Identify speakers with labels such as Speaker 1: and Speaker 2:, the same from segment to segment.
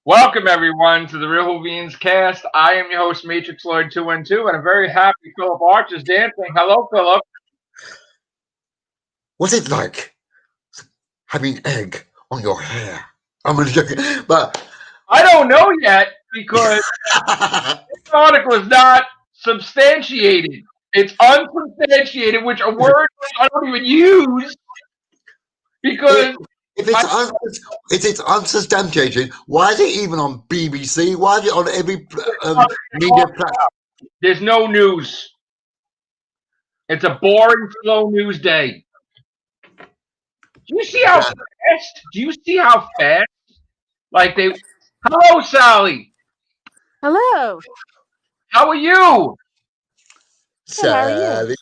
Speaker 1: Welcome everyone to the Real Whovians cast. I am your host Matrix Lloyd 212, and I'm very happy Philip Arch is dancing. Hello, Philip.
Speaker 2: What's it like having egg on your hair? I'm only joking, but
Speaker 1: I don't know yet because this article is not substantiated. It's unsubstantiated, which a word I don't even use because
Speaker 2: if it's unsubstantiated, why is it even on BBC? Why is it on every media platform?
Speaker 1: There's no news. It's a boring, slow news day. Do you see how fast? Do you see how fast? Like they. Hello, Sally.
Speaker 3: Hello.
Speaker 1: How are you?
Speaker 2: Sally,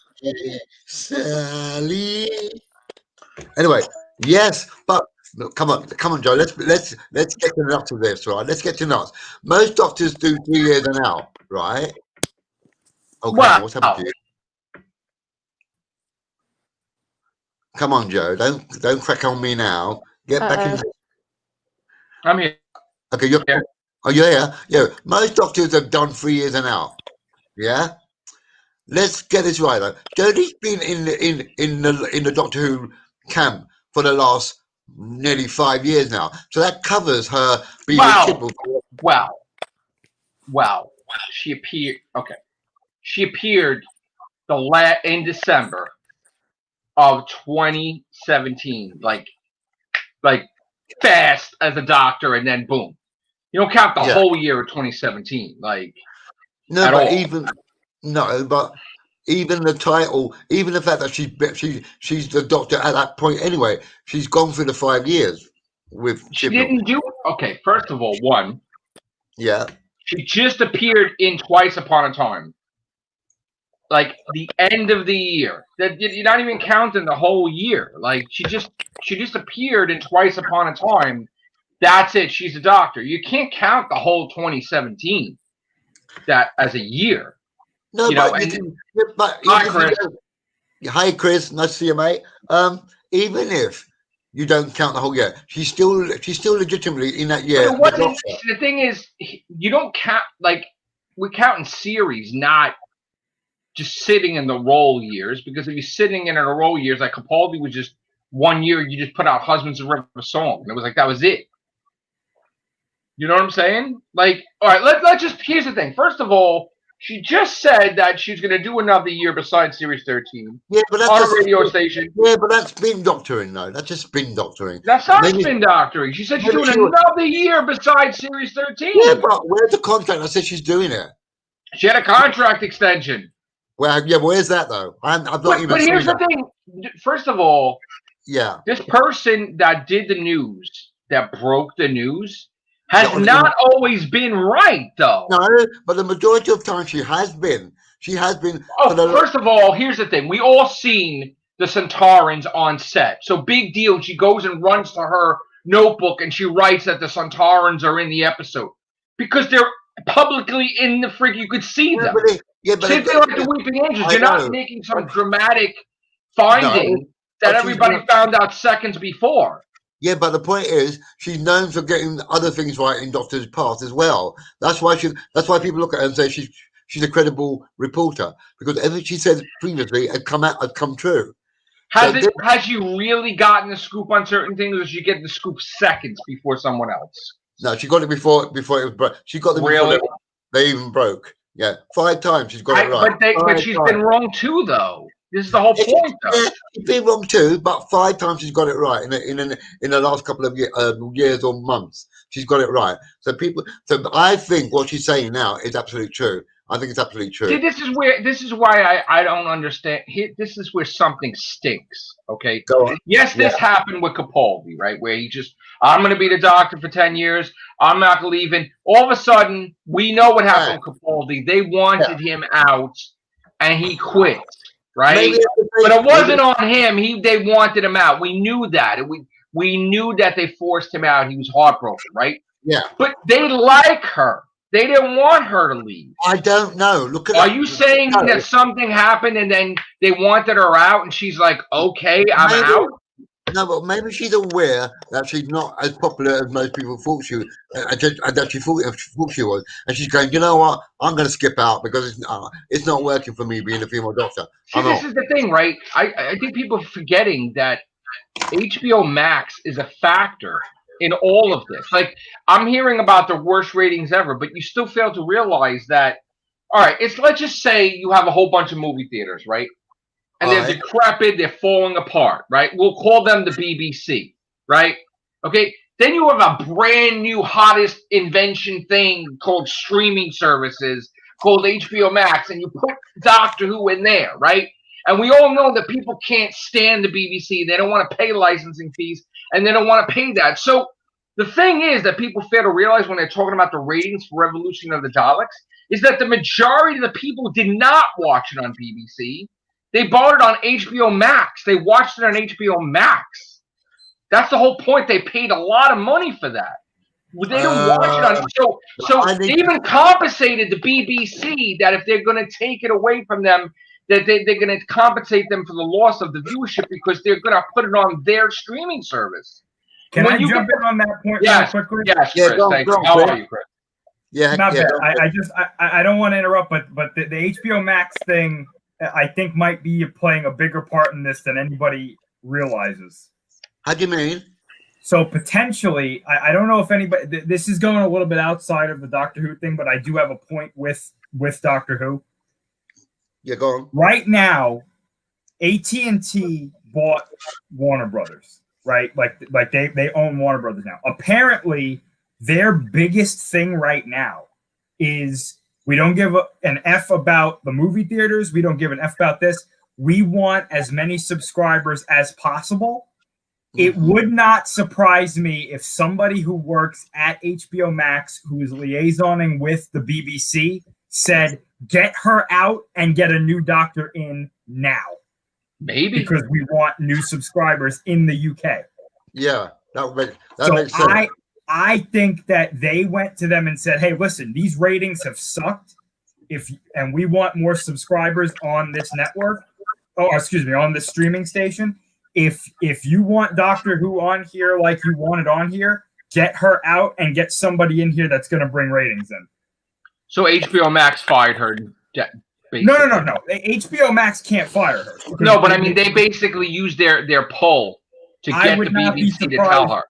Speaker 2: Sally. Anyway, yes, but look, come on, Joe. Let's get to nuts of this, right? Let's get to nuts. Most doctors do 3 years and out, right? Okay,
Speaker 1: Wow.
Speaker 2: what's happened to you? Come on, Joe. Don't crack on me now. Get back in.
Speaker 1: I'm here.
Speaker 2: Okay, you're here. Oh, yeah. Most doctors have done 3 years and out. Yeah. Let's get this right though. Jodie's been in the Doctor Who camp for the last nearly 5 years now, so that covers her being a kid.
Speaker 1: Wow. She appeared. Okay. She appeared in December of 2017, like fast as a doctor, and then boom. You don't count the whole year of 2017, like
Speaker 2: no, but even the title, even the fact that she's the Doctor at that point anyway. She's gone through the 5 years with.
Speaker 1: She didn't do. Okay, first of all, one.
Speaker 2: Yeah.
Speaker 1: She just appeared in Twice Upon a Time. Like the end of the year. That you're not even counting the whole year. Like she just appeared in Twice Upon a Time. That's it. She's a doctor. You can't count the whole 2017 that as a year.
Speaker 2: No, hi, Chris. Nice to see you, mate. Even if you don't count the whole year, she's still legitimately in that year.
Speaker 1: The thing is, you don't count, like, we count in series, not just sitting in the role years, because if you're sitting in a role years, like Capaldi was just 1 year, you just put out Husbands of River Song, and it was like, that was it. You know what I'm saying? Like, all right, let's just, here's the thing. First of all, she just said that she's going to do another year besides Series 13.
Speaker 2: Yeah, but that's
Speaker 1: on a radio station.
Speaker 2: Yeah, but that's spin doctoring, though. That's just spin doctoring.
Speaker 1: That's not spin doctoring. She said she's doing another year besides Series 13.
Speaker 2: Yeah, but where's the contract? I said she's doing it.
Speaker 1: She had a contract extension.
Speaker 2: Well, yeah, where's that, though?
Speaker 1: But here's the thing. First of all, this person that did the news, that broke the news, has not always been right, though.
Speaker 2: No, but the majority of time she has been. She has been.
Speaker 1: First of all, here's the thing. We all seen the Centaurans on set. So big deal. She goes and runs to her notebook and she writes that the Centaurans are in the episode. Because they're publicly in the frig. You could see them. Same thing like the Weeping Angels. You're not making some dramatic finding that everybody found out seconds before.
Speaker 2: Yeah, but the point is, she's known for getting other things right in Doctor's past as well. That's why people look at her and say she's a credible reporter, because everything she said previously had come true.
Speaker 1: Has you really gotten the scoop on certain things, or did you get the scoop seconds before someone else?
Speaker 2: No, she got it before it was broke. She got them before they even broke. Yeah, 5 times she's got it right.
Speaker 1: But she's been wrong too, though. This is the whole point, though.
Speaker 2: She's been wrong too, but 5 times she's got it right in the last couple of years or months. She's got it right. So I think what she's saying now is absolutely true. I think it's absolutely true.
Speaker 1: See, this is why I don't understand. This is where something stinks. Okay. Yes, this happened with Capaldi, right? Where I'm going to be the doctor for 10 years. I'm not leaving. All of a sudden, we know what happened with Capaldi. They wanted him out, and he quit. Right, but it wasn't on him. They wanted him out. We knew that. We knew that they forced him out. He was heartbroken, right?
Speaker 2: Yeah.
Speaker 1: But they like her. They didn't want her to leave.
Speaker 2: I don't know. Look at.
Speaker 1: Are you saying that something happened and then they wanted her out and she's like, "Okay, I'm out"?
Speaker 2: No, but maybe she's aware that she's not as popular as most people thought she was, and that thought she was, and she's going, you know what? I'm going to skip out because it's not working for me being a female doctor.
Speaker 1: See, this is the thing, right? I think people are forgetting that HBO Max is a factor in all of this. Like, I'm hearing about the worst ratings ever, but you still fail to realize that. All right, let's just say you have a whole bunch of movie theaters, right? And they're decrepit, they're falling apart, right? We'll call them the BBC, right? Okay. Then you have a brand new hottest invention thing called streaming services called HBO Max, and you put Doctor Who in there, right? And we all know that people can't stand the BBC. They don't want to pay licensing fees, and they don't want to pay that. So the thing is that people fail to realize when they're talking about the ratings for Revolution of the Daleks is that the majority of the people did not watch it on BBC. They bought it on HBO Max. They watched it on HBO Max. That's the whole point. They paid a lot of money for that. They don't watch it on. So they even compensated the BBC that if they're going to take it away from them, that they're going to compensate them for the loss of the viewership because they're going to put it on their streaming service.
Speaker 3: Can I jump in on that point really quickly?
Speaker 1: Yes, Chris. How are you, Chris?
Speaker 3: Yeah, not bad. I don't want to interrupt, but the HBO Max thing, I think, might be playing a bigger part in this than anybody realizes.
Speaker 2: How do you mean?
Speaker 3: So potentially, I don't know if anybody. This is going a little bit outside of the Doctor Who thing, but I do have a point with Doctor Who.
Speaker 2: Yeah, go on.
Speaker 3: Right now, AT&T bought Warner Brothers, right? Like they own Warner Brothers now. Apparently, their biggest thing right now is we don't give an F about the movie theaters. We don't give an F about this. We want as many subscribers as possible. It would not surprise me if somebody who works at HBO Max, who is liaisoning with the BBC, said, get her out and get a new doctor in now.
Speaker 1: Maybe.
Speaker 3: Because we want new subscribers in the UK.
Speaker 2: Yeah, that makes sense.
Speaker 3: I think that they went to them and said, hey, listen, these ratings have sucked. And we want more subscribers on this network. Oh, excuse me, on this streaming station. If you want Doctor Who on here like you want it on here, get her out and get somebody in here that's going to bring ratings in.
Speaker 1: So HBO Max fired her.
Speaker 3: No. HBO Max can't fire her.
Speaker 1: No, but I mean, they basically used their pull to get the BBC to tell her.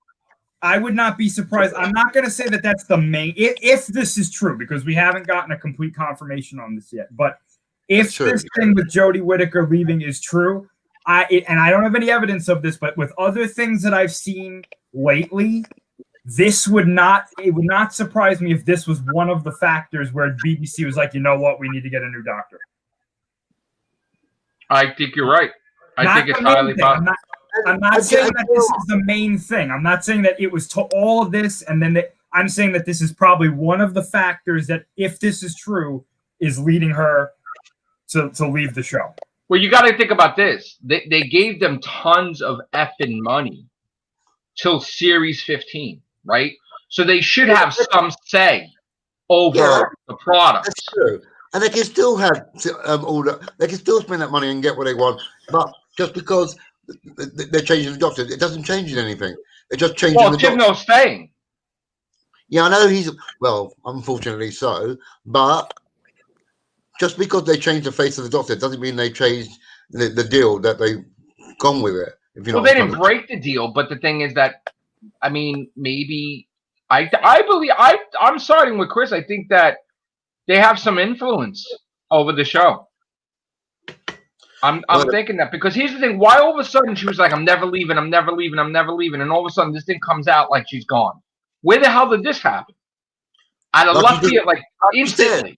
Speaker 3: I would not be surprised. I'm not going to say that that's the main. If this is true, because we haven't gotten a complete confirmation on this yet. But if this thing with Jodie Whittaker leaving is true, and I don't have any evidence of this, but with other things that I've seen lately, it would not surprise me if this was one of the factors where BBC was like, you know what, we need to get a new doctor.
Speaker 1: I think you're right. I think it's highly possible.
Speaker 3: I'm not saying that this is the main thing. I'm not saying that it was to all of this, and then I'm saying that this is probably one of the factors that, if this is true, is leading her to leave the show.
Speaker 1: Well, you got to think about this. They gave them tons of effing money till series 15, right? So they should have some say over the product.
Speaker 2: That's true. And they can still have they can still spend that money and get what they want. But just because they're changing the doctor, it doesn't change anything. It just changes the doctor.
Speaker 1: Well, Chibnall's staying.
Speaker 2: Yeah, I know unfortunately so, but just because they changed the face of the doctor doesn't mean they changed the deal that they've gone with it. If you know
Speaker 1: they didn't break the deal, but the thing is that, I mean, maybe I believe I'm siding with Chris. I think that they have some influence over the show. I'm thinking that, because here's the thing: why all of a sudden she was like, "I'm never leaving, I'm never leaving, I'm never leaving," and all of a sudden this thing comes out like she's gone. Where the hell did this happen? Out of left field, like instantly.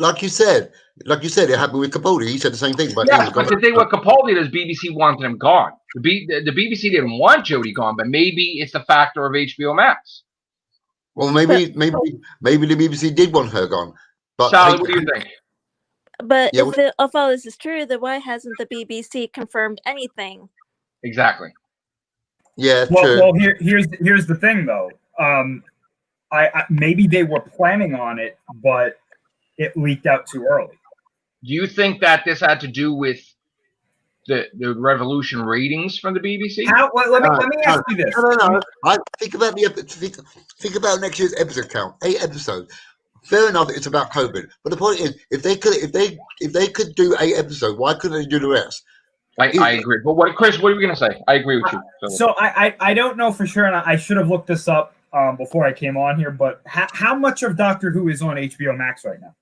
Speaker 2: Like you said, it happened with Capaldi. He said the same thing. But
Speaker 1: the thing with Capaldi is BBC wanted him gone. The BBC didn't want Jodie gone, but maybe it's the factor of HBO Max.
Speaker 2: Well, maybe the BBC did want her gone. But
Speaker 1: Sally, what do you think?
Speaker 4: But if all this is true, then why hasn't the BBC confirmed anything?
Speaker 1: Exactly.
Speaker 2: Yeah,
Speaker 3: true.
Speaker 2: Well,
Speaker 3: here's the thing, though. I maybe they were planning on it, but it leaked out too early.
Speaker 1: Do you think that this had to do with the Revolution ratings from the BBC?
Speaker 3: Let me ask you this.
Speaker 2: No. Think about next year's episode count. 8 episodes. Fair enough, it's about COVID. But the point is, if they could do 8 episodes, why couldn't they do the rest?
Speaker 1: I agree. But Chris, what are you going to say? I agree with you.
Speaker 3: So I don't know for sure, and I should have looked this up before I came on here, but how much of Doctor Who is on HBO Max right now?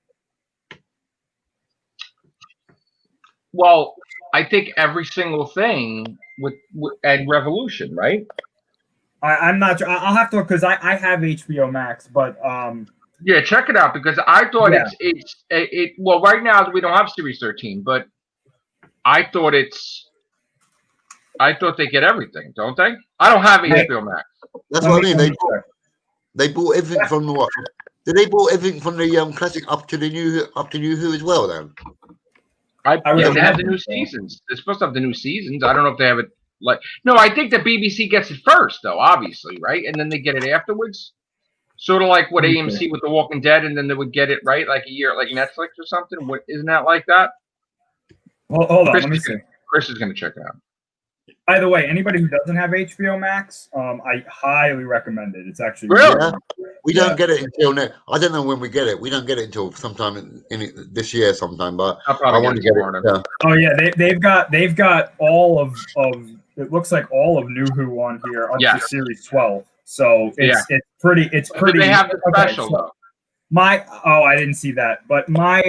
Speaker 1: Well, I think every single thing with and Revolution, right?
Speaker 3: I'm not sure. I'll have to look because I have HBO Max, but
Speaker 1: yeah, check it out because I thought it's well right now we don't have Series 13, but I thought they get everything, don't they? I don't have HBO Max.
Speaker 2: That's what I mean. They bought everything from the what? Did they bought everything from the classic up to New Who as well then?
Speaker 1: They have the new seasons. They're supposed to have the new seasons. I don't know if they have it no, I think the BBC gets it first though, obviously, right? And then they get it afterwards. Sort of like what AMC with The Walking Dead, and then they would get it right like a year, like Netflix or something. What isn't that like that?
Speaker 3: Well, hold on, let me see.
Speaker 1: Chris is going to check it out.
Speaker 3: By the way, anybody who doesn't have HBO Max, I highly recommend it. It's actually
Speaker 1: really.
Speaker 2: We don't get it until next. I don't know when we get it. We don't get it until sometime in this year, sometime. But I want to get it.
Speaker 3: Oh yeah, they've got all of it looks like all of New Who on here up to Series 12. So it's pretty.
Speaker 1: They have the special though.
Speaker 3: I didn't see that, but my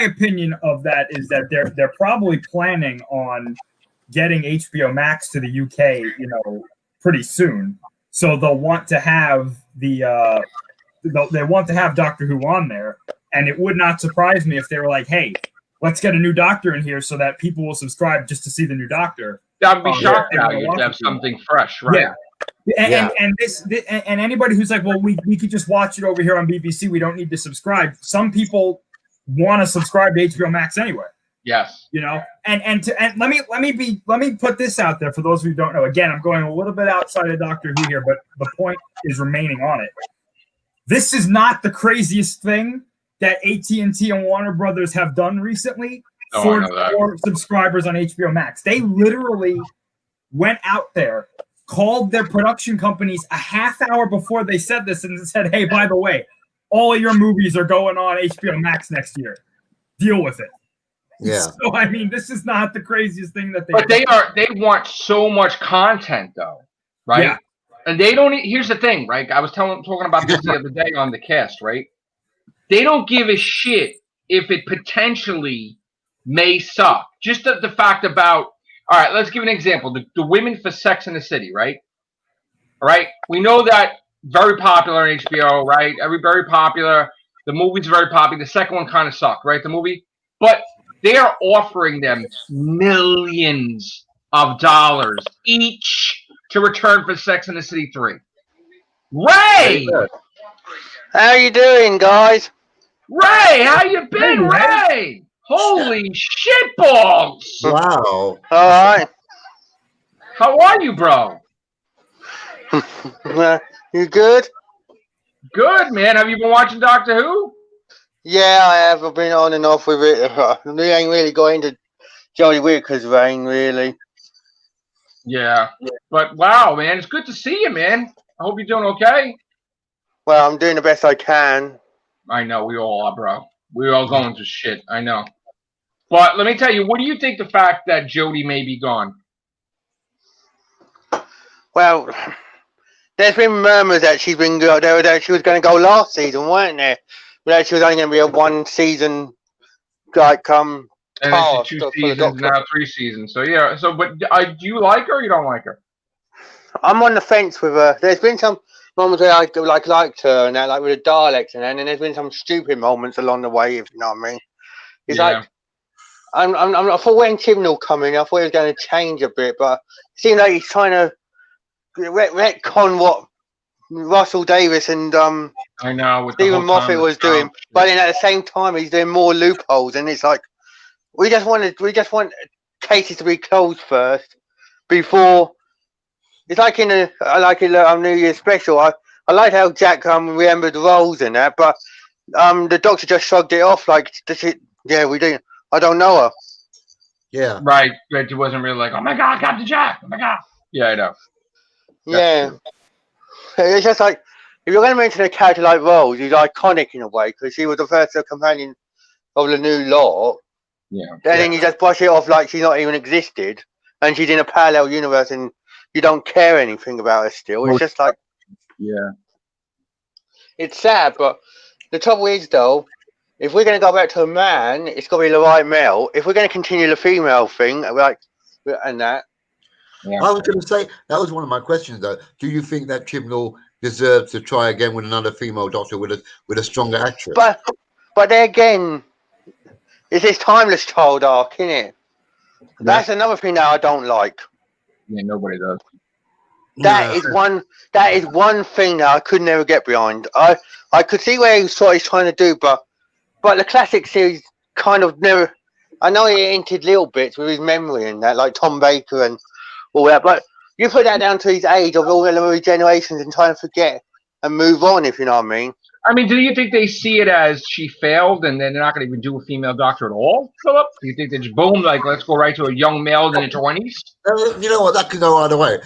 Speaker 3: opinion of that is that they're probably planning on getting HBO Max to the UK, pretty soon. So they'll want to have they want to have Doctor Who on there, and it would not surprise me if they were like, "Hey, let's get a new Doctor in here so that people will subscribe just to see the new Doctor."
Speaker 1: That would be shock value to have something fresh, right?
Speaker 3: Yeah. And anybody who's like, well, we could just watch it over here on BBC. We don't need to subscribe. Some people want to subscribe to HBO Max anyway.
Speaker 1: Yes.
Speaker 3: And let me put this out there for those of you who don't know. Again, I'm going a little bit outside of Doctor Who here, but the point is remaining on it. This is not the craziest thing that AT&T and Warner Brothers have done recently for subscribers on HBO Max. They literally went out there, called their production companies a half hour before they said this and said, hey, by the way, all of your movies are going on HBO Max next year. Deal with it.
Speaker 2: Yeah.
Speaker 3: So, I mean, this is not the craziest thing that
Speaker 1: they want so much content though, right? Yeah. And they don't, here's the thing, right? I was talking about this the other day on the cast, right? They don't give a shit if it potentially may suck. Just the fact about, all right, let's give an example. The women for Sex in the City, right? All right. We know that very popular on HBO, right? Very popular. The movie's very popular. The second one kind of sucked, right? The movie. But they are offering them millions of dollars each to return for Sex in the City 3. Ray!
Speaker 5: How you doing, guys?
Speaker 1: Ray, how you been, Ray? Holy shitballs!
Speaker 2: Wow.
Speaker 5: All right.
Speaker 1: How are you, bro?
Speaker 5: You good?
Speaker 1: Good, man. Have you been watching Doctor Who?
Speaker 5: Yeah, I have. I've been on and off with it. We ain't really got into Jodie Whittaker's reign, really.
Speaker 1: Yeah. But, wow, man. It's good to see you, man. I hope you're doing okay.
Speaker 5: Well, I'm doing the best I can.
Speaker 1: I know. We all are, bro. We're all going through shit. I know. But let me tell you, what do you think the fact that Jodie may be gone?
Speaker 5: Well, there's been murmurs that she was going to go last season, weren't there? But that she was only going to be a one season, like
Speaker 1: and it's 2 seasons now, 3 seasons. So yeah. So, but do you like her or you don't like her?
Speaker 5: I'm on the fence with her. There's been some moments where I liked her and that, like with the Daleks and then, and there's been some stupid moments along the way, if you know what I mean. It's like I thought when Chibnall coming, I thought he was going to change a bit, but it seemed like he's trying to retcon what Russell Davis and
Speaker 1: I know
Speaker 5: Stephen Moffat was doing, but then at the same time he's doing more loopholes, and it's like we just want cases to be closed first before. It's like in a New Year's special. I like how Jack remembered the roles in that, but the Doctor just shrugged it off like, yeah, we do. I don't know her.
Speaker 2: Yeah.
Speaker 1: Right. But it wasn't really like, oh my God, Captain Jack. Oh my God. Yeah, I know.
Speaker 5: Yeah. It's just like, if you're going to mention a character like Rose, he's iconic in a way because she was the first companion of the new law.
Speaker 1: Yeah.
Speaker 5: And then you just brush it off like she's not even existed, and she's in a parallel universe, and you don't care anything about her still. It's just like,
Speaker 1: yeah,
Speaker 5: it's sad. But the trouble is, though, if we're going to go back to a man, it's got to be the right male. If we're going to continue the female thing, like, and that.
Speaker 2: Yeah. I was going to say that was one of my questions, though. Do you think that Chibnall deserves to try again with another female doctor with a stronger actress?
Speaker 5: But there again, it's this timeless child arc, isn't it? Yeah. That's another thing that I don't like.
Speaker 1: Yeah, nobody does.
Speaker 5: That is one thing that I could never get behind. I could see what he's trying to do, but the classic series kind of never. I know he hinted little bits with his memory and that, like Tom Baker and all that, but you put that down to his age of all the regenerations and try and forget and move on, if you know what I mean.
Speaker 1: I mean, do you think they see it as she failed and then they're not going to even do a female doctor at all, Philip? Do you think they just boom, like, let's go right to a young male in the 20s?
Speaker 2: You know what? That could go either way.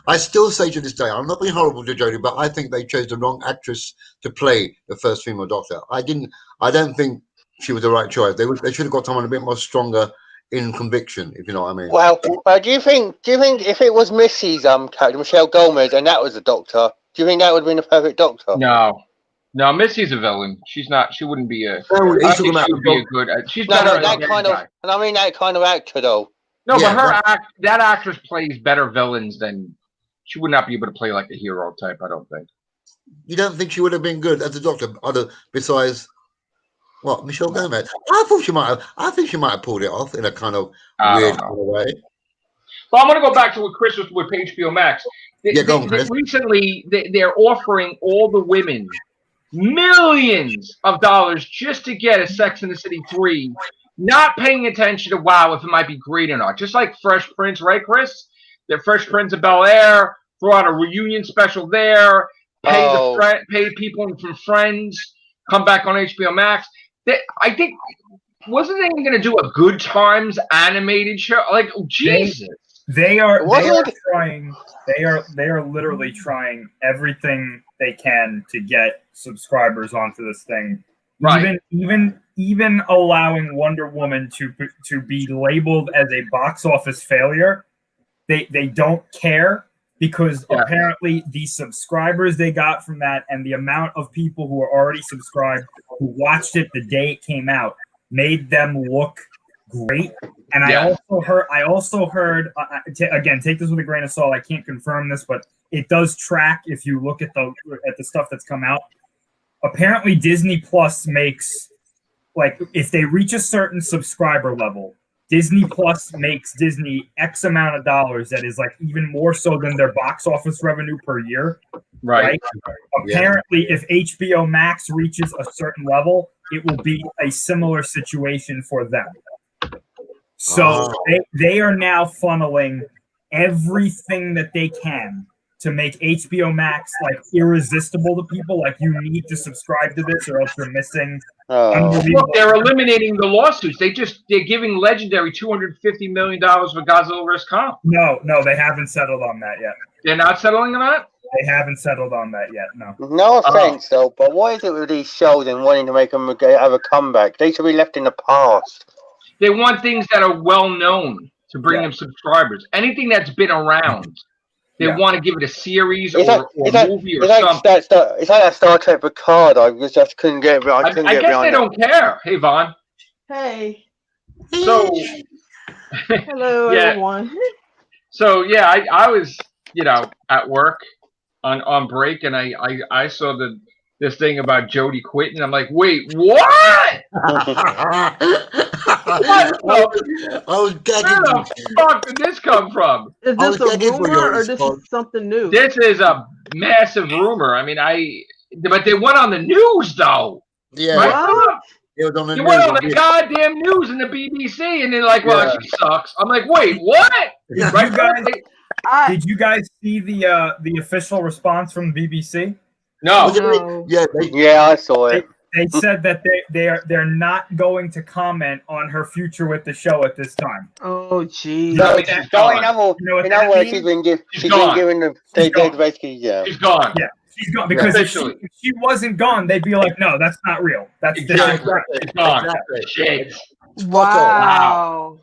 Speaker 2: I still say to this day, I'm not being horrible to Jodie, but I think they chose the wrong actress to play the first female doctor. I don't think she was the right choice. They should have got someone a bit more stronger in conviction, if you know what I mean.
Speaker 5: Well, do you think if it was Missy's character, Michelle Gomez, and that was the doctor, do you think that would have been the perfect doctor?
Speaker 1: No, Missy's a villain. She's not. She wouldn't be a.
Speaker 2: No,
Speaker 1: I think she would be a good. She's better.
Speaker 5: That kind of. And I mean that kind of actor though.
Speaker 1: No, yeah, but that actress plays better villains than. She would not be able to play like a hero type. I don't think.
Speaker 2: You don't think she would have been good as a doctor, besides what Michelle Gomez? I think she might have pulled it off in a kind of weird kind of way.
Speaker 1: Well, I'm going to go back to what Chris was with HBO Max. Recently, they're offering all the women millions of dollars just to get a Sex and the City 3, not paying attention to, wow, if it might be great or not. Just like Fresh Prince, right, Chris? The Fresh Prince of Bel-Air, throw out a reunion special there, pay people from Friends, come back on HBO Max. I think, wasn't they going to do a Good Times animated show? Like, oh, Jesus.
Speaker 3: They are trying. They are literally trying everything they can to get subscribers onto this thing.
Speaker 1: Right.
Speaker 3: Even allowing Wonder Woman to be labeled as a box office failure. They don't care because apparently the subscribers they got from that and the amount of people who are already subscribed who watched it the day it came out made them look great. And I also heard again, take this with a grain of salt. I can't confirm this, but it does track if you look at the stuff that's come out. Apparently Disney Plus makes, like, if they reach a certain subscriber level, Disney Plus makes Disney X amount of dollars that is like even more so than their box office revenue per year. Right? Apparently if HBO Max reaches a certain level, it will be a similar situation for them. So they are now funneling everything that they can to make HBO Max like irresistible to people. Like, you need to subscribe to this or else you're missing.
Speaker 1: Look, they're eliminating the lawsuits. They're giving Legendary $250 million for Godzilla vs. Kong.
Speaker 3: No, they haven't settled on that yet.
Speaker 1: They're not settling on that?
Speaker 3: They haven't settled on that yet. No.
Speaker 5: No offense, though, but what is it with these shows and wanting to make them have a comeback? They should be left in the past.
Speaker 1: They want things that are well known to bring them subscribers. Anything that's been around, they want to give it a series or a movie or something.
Speaker 5: It's like that Star Trek Picard. I just couldn't get. I
Speaker 1: guess they don't care. Hey, Vaughn.
Speaker 6: Hey.
Speaker 1: So.
Speaker 6: Hello, everyone.
Speaker 1: So I was at work on break, and I saw this thing about Jodie quitting. I'm like, wait, what?
Speaker 2: I was gagging.
Speaker 1: Where the fuck did this come from?
Speaker 6: Is this a rumor or this is something new?
Speaker 1: This is a massive rumor. I mean, but they went on the news though.
Speaker 2: Yeah.
Speaker 1: Right?
Speaker 2: It was on the
Speaker 1: news. Went on the goddamn news and the BBC, and they're like, "Well, she sucks." I'm like, "Wait, what?"
Speaker 3: Did you guys see the official response from the BBC?
Speaker 1: No.
Speaker 2: Yeah,
Speaker 5: I saw it.
Speaker 3: They said that they're not going to comment on her future with the show at this time.
Speaker 6: Oh, geez.
Speaker 5: No, she's gone. In other words, she's been given the basically, yeah.
Speaker 1: She's gone.
Speaker 3: Yeah, she's gone because if she wasn't gone, they'd be like, no, that's not real. That's
Speaker 1: exactly. She's gone. Shit.
Speaker 6: Wow.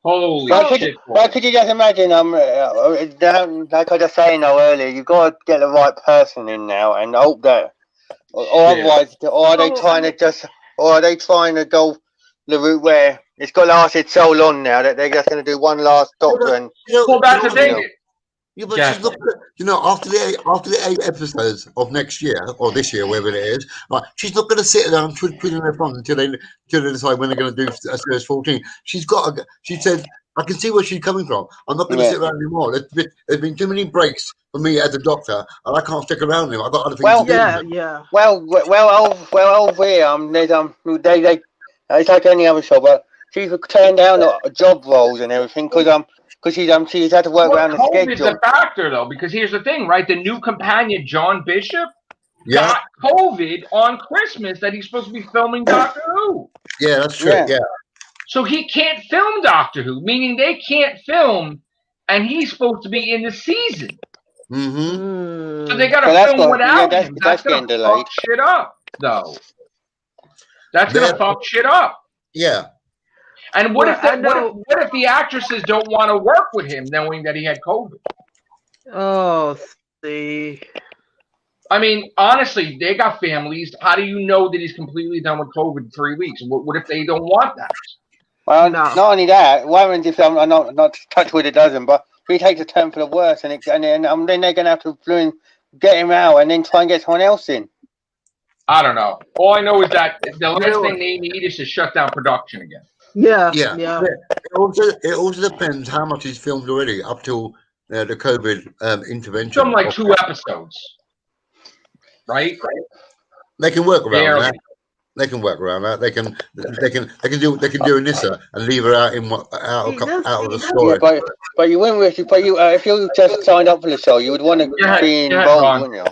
Speaker 1: Holy shit.
Speaker 5: Well, could you just imagine, like I was just saying earlier, you've got to get the right person in now and hope that, or otherwise, or are they trying to go the route where it's got lasted so long now that they're just going to do one last doctor and...
Speaker 1: Well, that's the thing.
Speaker 2: Yeah, but she's not, after the 8 episodes of next year or this year, whatever it is, right, she's not going to sit there and twiddling their thumbs until they decide when they're going to do series 14. She said, I can see where she's coming from. I'm not going to sit around anymore. There's been too many breaks for me as a doctor, and I can't stick around anymore. I've got other things to do.
Speaker 6: Yeah.
Speaker 5: Well, over here, it's like any other show, but she's turned down job roles and everything because she's had to work around the schedule.
Speaker 1: COVID is a factor, though, because here's the thing, right? The new companion, John Bishop, got COVID on Christmas that he's supposed to be filming Doctor Who.
Speaker 2: Yeah, that's true. Yeah.
Speaker 1: So he can't film Doctor Who, meaning they can't film, and he's supposed to be in the season.
Speaker 2: Mm-hmm.
Speaker 1: So they got to film without him. That's going to fuck shit up, though. That's going to fuck shit up.
Speaker 2: Yeah.
Speaker 1: And what if the actresses don't want to work with him, knowing that he had COVID?
Speaker 6: Oh, see.
Speaker 1: I mean, honestly, they got families. How do you know that he's completely done with COVID in 3 weeks? What if they don't want that?
Speaker 5: Well, not only that. What happens if I'm not touch wood, it doesn't, but if he takes a turn for the worse, and then they're going to have to get him out and then try and get someone else in.
Speaker 1: I don't know. All I know is that the last thing they need is to shut down production again.
Speaker 6: Yeah.
Speaker 2: It also depends how much is filmed already up till the COVID intervention.
Speaker 1: Some like 2 episodes, right?
Speaker 2: They can work around that. They can work around that. They can do Anissa and leave her out of the story.
Speaker 5: Yeah, but you wouldn't really. But if you just signed up for the show, you would want to be involved, wouldn't you?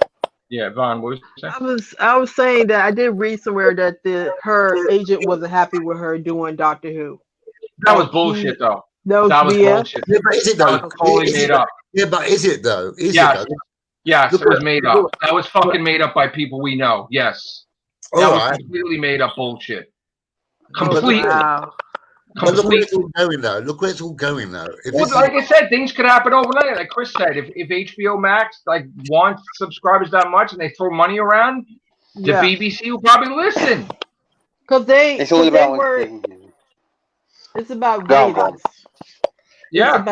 Speaker 1: Yeah, Vaughn, what was you saying?
Speaker 6: I was saying that I did read somewhere that her agent wasn't happy with her doing Doctor Who.
Speaker 1: That was bullshit, though.
Speaker 6: That was
Speaker 1: bullshit.
Speaker 2: Yeah, but is it though?
Speaker 1: That was totally made up.
Speaker 2: Yeah, but is it though?
Speaker 1: Yes, it was made up. That was fucking made up by people we know. Yes. That was completely made up bullshit. Completely.
Speaker 6: Wow.
Speaker 2: But look where it's all going though. Look where it's all going though.
Speaker 1: Like I said, things could happen overnight. Like Chris said, if HBO Max wants subscribers that much and they throw money around, the BBC will probably listen.
Speaker 6: Because it's about ratings.
Speaker 1: Yeah.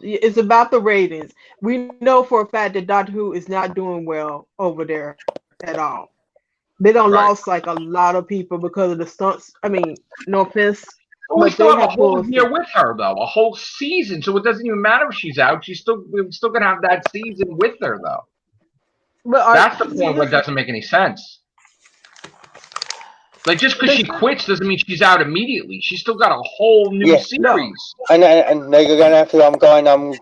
Speaker 6: It's about the ratings. We know for a fact that Doctor Who is not doing well over there at all. They don't lost like a lot of people because of the stunts. I mean, no offense.
Speaker 1: Well, we still have a whole year with her, though. A whole season. So it doesn't even matter if she's out. We're still going to have that season with her, though.
Speaker 6: But
Speaker 1: that's the point where it doesn't make any sense. Like, just because she quits doesn't mean she's out immediately. She's still got a whole new series.
Speaker 5: No. And they're going to have to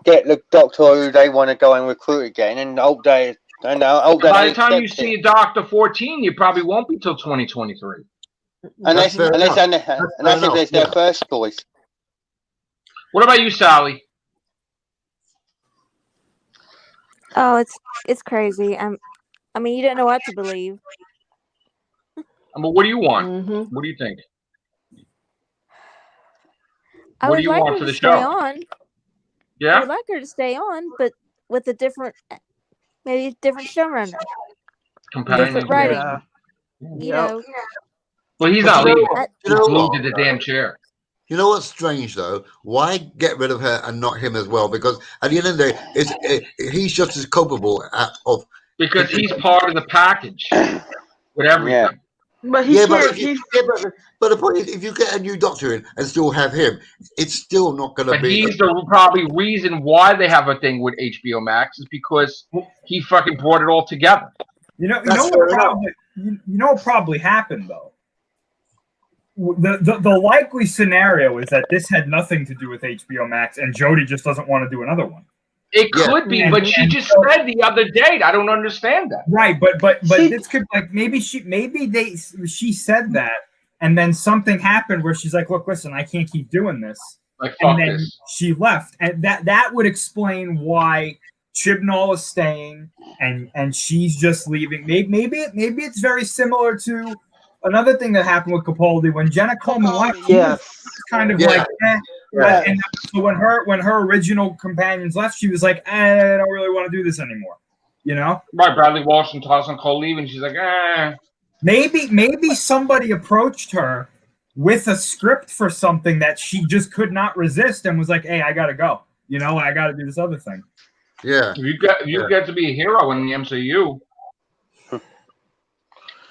Speaker 5: get the Doctor who they want to go and recruit again and hope they... by
Speaker 1: the time you see Doctor 14, you probably won't be till 2023.
Speaker 5: Unless it's their first choice.
Speaker 1: What about you, Sally?
Speaker 4: Oh, it's crazy. I mean, you don't know what to believe.
Speaker 1: But what do you want?
Speaker 6: Mm-hmm.
Speaker 1: What do you think?
Speaker 4: What do you want
Speaker 1: for the show?
Speaker 4: On.
Speaker 1: Yeah,
Speaker 4: I would like her to stay on, but with a maybe different showrunner, different writing.
Speaker 6: Yeah.
Speaker 4: You know.
Speaker 1: Well, he's not leaving. He's glued to the damn chair.
Speaker 2: You know what's strange though? Why get rid of her and not him as well? Because at the end of the day, he's just as culpable
Speaker 1: because he's part of the package with everything.
Speaker 5: Yeah.
Speaker 6: But
Speaker 2: but the point is, if you get a new Doctor in and still have him, it's still not going to be.
Speaker 1: But he's the probably reason why they have a thing with HBO Max is because he fucking brought it all together.
Speaker 3: You know what probably happened though. The likely scenario is that this had nothing to do with HBO Max, and Jodie just doesn't want to do another one.
Speaker 1: It could be, but she just said the other day. I don't understand that.
Speaker 3: Right, but this could like maybe she said that, and then something happened where she's like, "Look, listen, I can't keep doing this," and then she left, and that would explain why Chibnall is staying and she's just leaving. Maybe it's very similar to another thing that happened with Capaldi when Jenna Coleman left.
Speaker 6: Yes,
Speaker 3: kind of like. And so when her original companions left, she was like, I don't really want to do this anymore. You know?
Speaker 1: Right, Bradley Walsh and Tosin Cole leaving. She's like,
Speaker 3: Maybe somebody approached her with a script for something that she just could not resist and was like, hey, I gotta go. You know, I gotta do this other thing.
Speaker 2: Yeah.
Speaker 1: You get to be a hero in the MCU.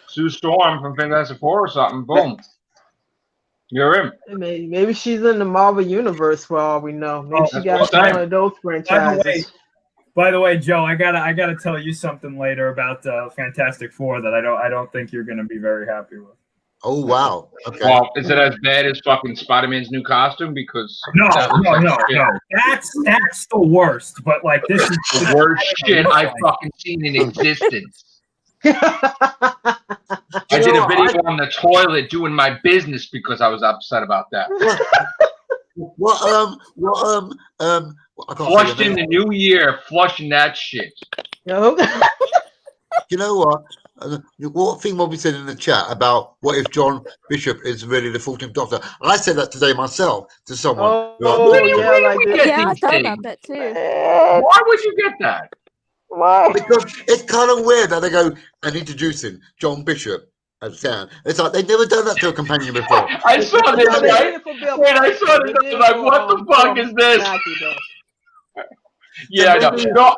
Speaker 1: Sue Storm from Fantastic Four or something. Boom. You're in.
Speaker 6: Maybe she's in the Marvel Universe for all we know. Maybe she got one of those franchises.
Speaker 3: By the way, Joe, I gotta tell you something later about Fantastic Four that I don't think you're gonna be very happy with.
Speaker 2: Oh wow! Okay.
Speaker 1: Well, is it as bad as fucking Spider-Man's new costume? Because
Speaker 3: no. That's the worst. But like this is
Speaker 1: the worst shit I've fucking seen in existence. I did a video on the toilet doing my business because I was upset about that. Flushed in the new year, flushing that shit.
Speaker 6: No.
Speaker 2: You know what? What thing Bobby said in the chat about what if John Bishop is really the 14th Doctor? I said that today myself to someone.
Speaker 1: I thought
Speaker 4: about that too.
Speaker 1: Why would you get that?
Speaker 6: Why?
Speaker 2: Because it's kind of weird that they go and introducing John Bishop as Sam. It's like they've never done that to a companion before.
Speaker 1: I saw this, right? When I saw this, I was like, what the fuck is this? Yeah, no.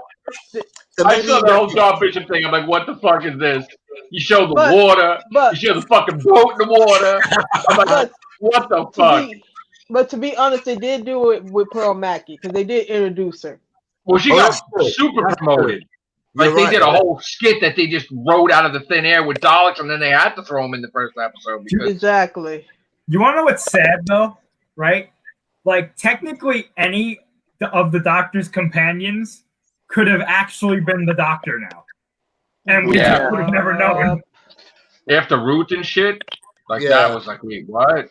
Speaker 1: I saw the whole John Bishop thing. I'm like, what the fuck is this? You show the water. You show the fucking boat in the water. I'm like, what the fuck?
Speaker 6: But to be honest, they did do it with Pearl Mackie because they did introduce her.
Speaker 1: Well, she got super promoted. Like they did a whole skit that they just wrote out of the thin air with Daleks, and then they had to throw them in the first episode. Because...
Speaker 6: Exactly.
Speaker 3: You want to know what's sad though, right? Like technically, any of the Doctor's companions could have actually been the Doctor now, and we would have never known.
Speaker 1: After Ruth and shit, like that was like, wait, what?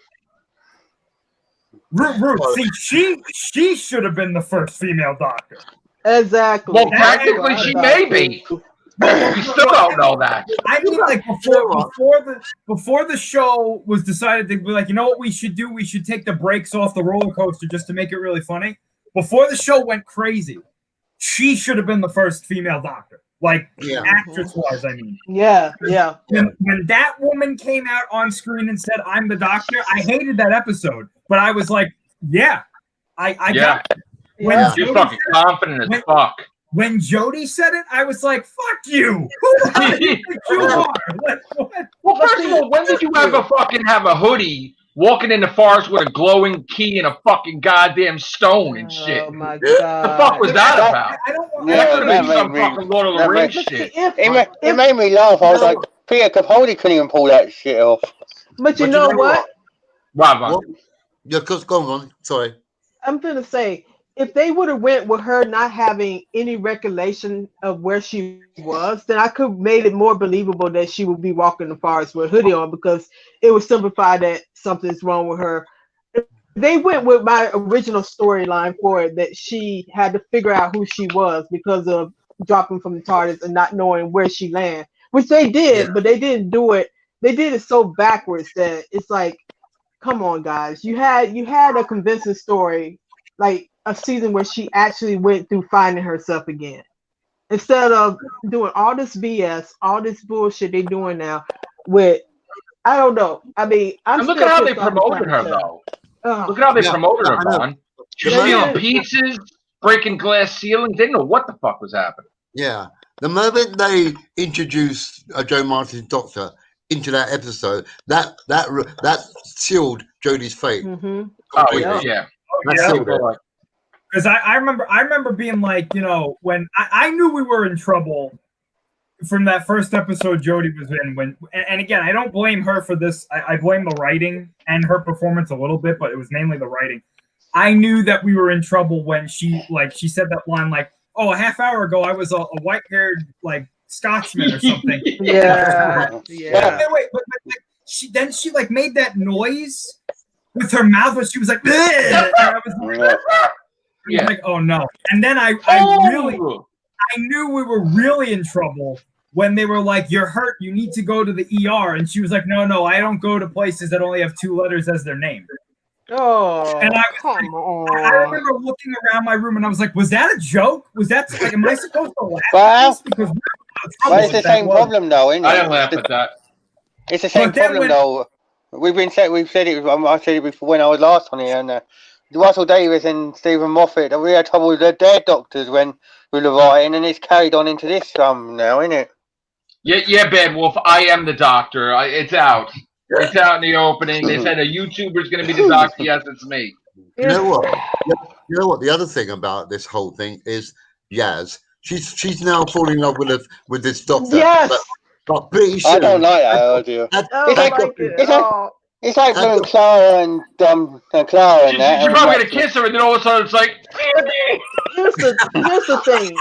Speaker 3: Ruth, see, she should have been the first female Doctor.
Speaker 6: Exactly.
Speaker 1: Well, technically, she may be. We still don't know that.
Speaker 3: I mean, like before the show was decided to be like, you know what we should do? We should take the brakes off the roller coaster just to make it really funny. Before the show went crazy, she should have been the first female Doctor. Like actress-wise, I mean.
Speaker 6: Yeah.
Speaker 3: When that woman came out on screen and said, "I'm the Doctor," I hated that episode, but I was like, I got it.
Speaker 1: You're fucking confident as fuck.
Speaker 3: When Jodie said it, I was like, fuck you. Who do you think you are?
Speaker 1: Well, first of all, when did you ever fucking have a hoodie walking in the forest with a glowing key and a fucking goddamn stone and shit?
Speaker 6: Oh my god.
Speaker 1: The fuck was that about?
Speaker 3: I don't want
Speaker 1: that could have been some fucking Lord of the Rings shit.
Speaker 5: It made me laugh. I was like, Peter Capaldi couldn't even pull that shit off.
Speaker 6: But you know what?
Speaker 1: Right.
Speaker 2: Yeah, go on. Sorry.
Speaker 6: I'm gonna say, if they would have went with her not having any recollection of where she was, then I could have made it more believable that she would be walking the forest with a hoodie on, because it would simplify that something's wrong with her. If they went with my original storyline for it, that she had to figure out who she was because of dropping from the TARDIS and not knowing where she landed, which they did, but they didn't do it. They did it so backwards that it's like, come on, guys. You had a convincing story, like a season where she actually went through finding herself again, instead of doing all this BS, all this bullshit they're doing now with, I don't know. I mean,
Speaker 1: look at how they promoted her though. Look at how they promoted her, Vaughn. She's stealing pizzas, breaking glass ceilings. They didn't know what the fuck was happening.
Speaker 2: Yeah. The moment they introduced Joe Martin's Doctor into that episode, that sealed Jodie's fate.
Speaker 6: Mm-hmm.
Speaker 1: Oh yeah.
Speaker 3: Because I remember being like, you know, when I knew we were in trouble from that first episode Jodie was in, and again, I don't blame her for this. I blame the writing and her performance a little bit, but it was mainly the writing. I knew that we were in trouble when she said that line, like, oh, a half hour ago I was a white-haired like Scotsman or something.
Speaker 6: Yeah. Yeah.
Speaker 3: Wait, but she like made that noise with her mouth when she was like, and I was like, oh no. And then I knew we were really in trouble when they were like, you're hurt, you need to go to the ER. And she was like, no, I don't go to places that only have 2 letters as their name.
Speaker 6: Oh,
Speaker 3: and I
Speaker 6: on.
Speaker 3: remember looking around my room and I was like, was that a joke? Was that like, am I supposed to laugh
Speaker 5: Well,
Speaker 3: at this? Because
Speaker 5: it's the same problem though, isn't it?
Speaker 1: I don't laugh at that.
Speaker 5: It's the same problem though. We've said it. I said it before when I was last on here, and Russell Davis and Stephen Moffat. We had trouble with their doctors when we were writing, and it's carried on into this now, isn't it?
Speaker 1: Yeah, Bad Wolf. I am the doctor. It's out. It's out in the opening. They said a YouTuber's going to be the doctor. Yes, it's me.
Speaker 2: You know what? You know what? The other thing about this whole thing is Yaz. She's now falling in love with this doctor.
Speaker 6: Yes.
Speaker 2: But pretty soon,
Speaker 5: I don't like that idea. It's like doing Clara and Clara and that.
Speaker 1: You're probably going to kiss her, and then all of a sudden it's like.
Speaker 6: Here's the thing.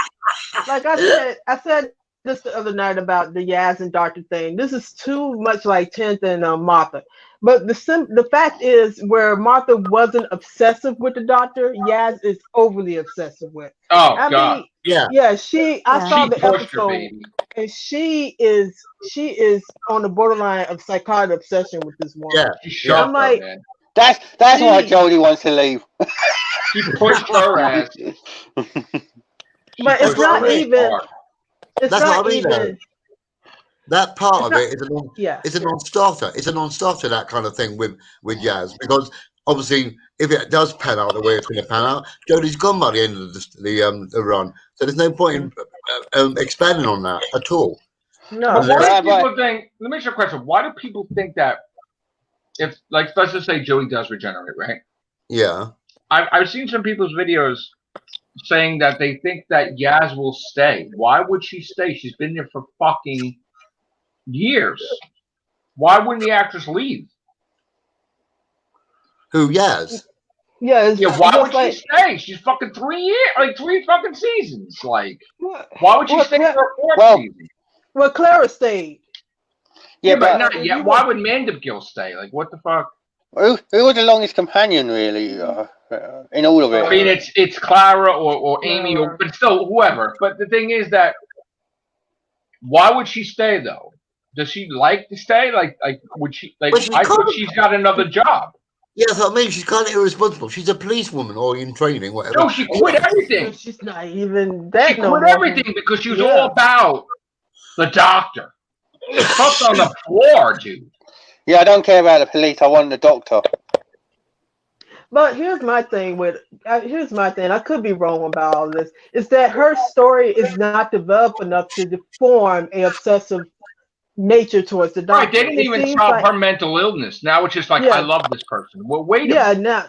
Speaker 6: Like I said this the other night about the Yaz and Doctor thing. This is too much like Tenth and Martha. But the fact is, where Martha wasn't obsessive with the Doctor, Yaz is overly obsessive with.
Speaker 1: Oh God!
Speaker 6: Yeah. I saw the episode, and she is on the borderline of psychotic obsession with this woman.
Speaker 2: Yeah,
Speaker 1: she's sharp,
Speaker 6: I'm like,
Speaker 1: man.
Speaker 5: That's why Jodie wants to leave.
Speaker 1: She pushed her ass.
Speaker 6: But it's not even. It's
Speaker 2: that's
Speaker 6: not
Speaker 2: what I mean,
Speaker 6: even.
Speaker 2: That part of it is a non-starter. It's a non-starter, that kind of thing with Yaz, because obviously if it does pan out the way it's going to pan out, Jodie's gone by the end of the run, so there's no point in expanding on that at all.
Speaker 6: No.
Speaker 1: Why do people think? Let me ask you a question. Why do people think that if, like, let's just say Jodie does regenerate, right?
Speaker 2: Yeah.
Speaker 1: I've seen some people's videos saying that they think that Yaz will stay. Why would she stay? She's been there for fucking years. Why wouldn't the actress leave?
Speaker 2: Who, Yaz?
Speaker 6: Yeah.
Speaker 1: Why would she stay? She's fucking 3 years, like 3 fucking seasons. Like, why would she stay for a 4th season?
Speaker 6: Well, Clara stayed.
Speaker 1: Yeah, but not yet. Why would Mandeville stay? Like, what the fuck?
Speaker 5: Who was the longest companion, really, in all of it?
Speaker 1: I mean, it's Clara or Amy, but still whoever. But the thing is that, why would she stay though? Does she like to stay? Like would she? Like, I thought she's got another job.
Speaker 2: Yeah, I mean, she's kind of irresponsible. She's a policewoman or in training, whatever.
Speaker 1: No, she quit everything.
Speaker 6: She's not even that.
Speaker 1: She quit everything because she was all about the Doctor. Fucked on the floor, dude.
Speaker 5: Yeah, I don't care about the police. I want the Doctor.
Speaker 6: But here's my thing. I could be wrong about all this. Is that her story is not developed enough to form a obsessive nature towards the Doctor.
Speaker 1: Right, they didn't even solve her mental illness. Now it's just like, I love this person. Well, wait a minute.
Speaker 6: Now,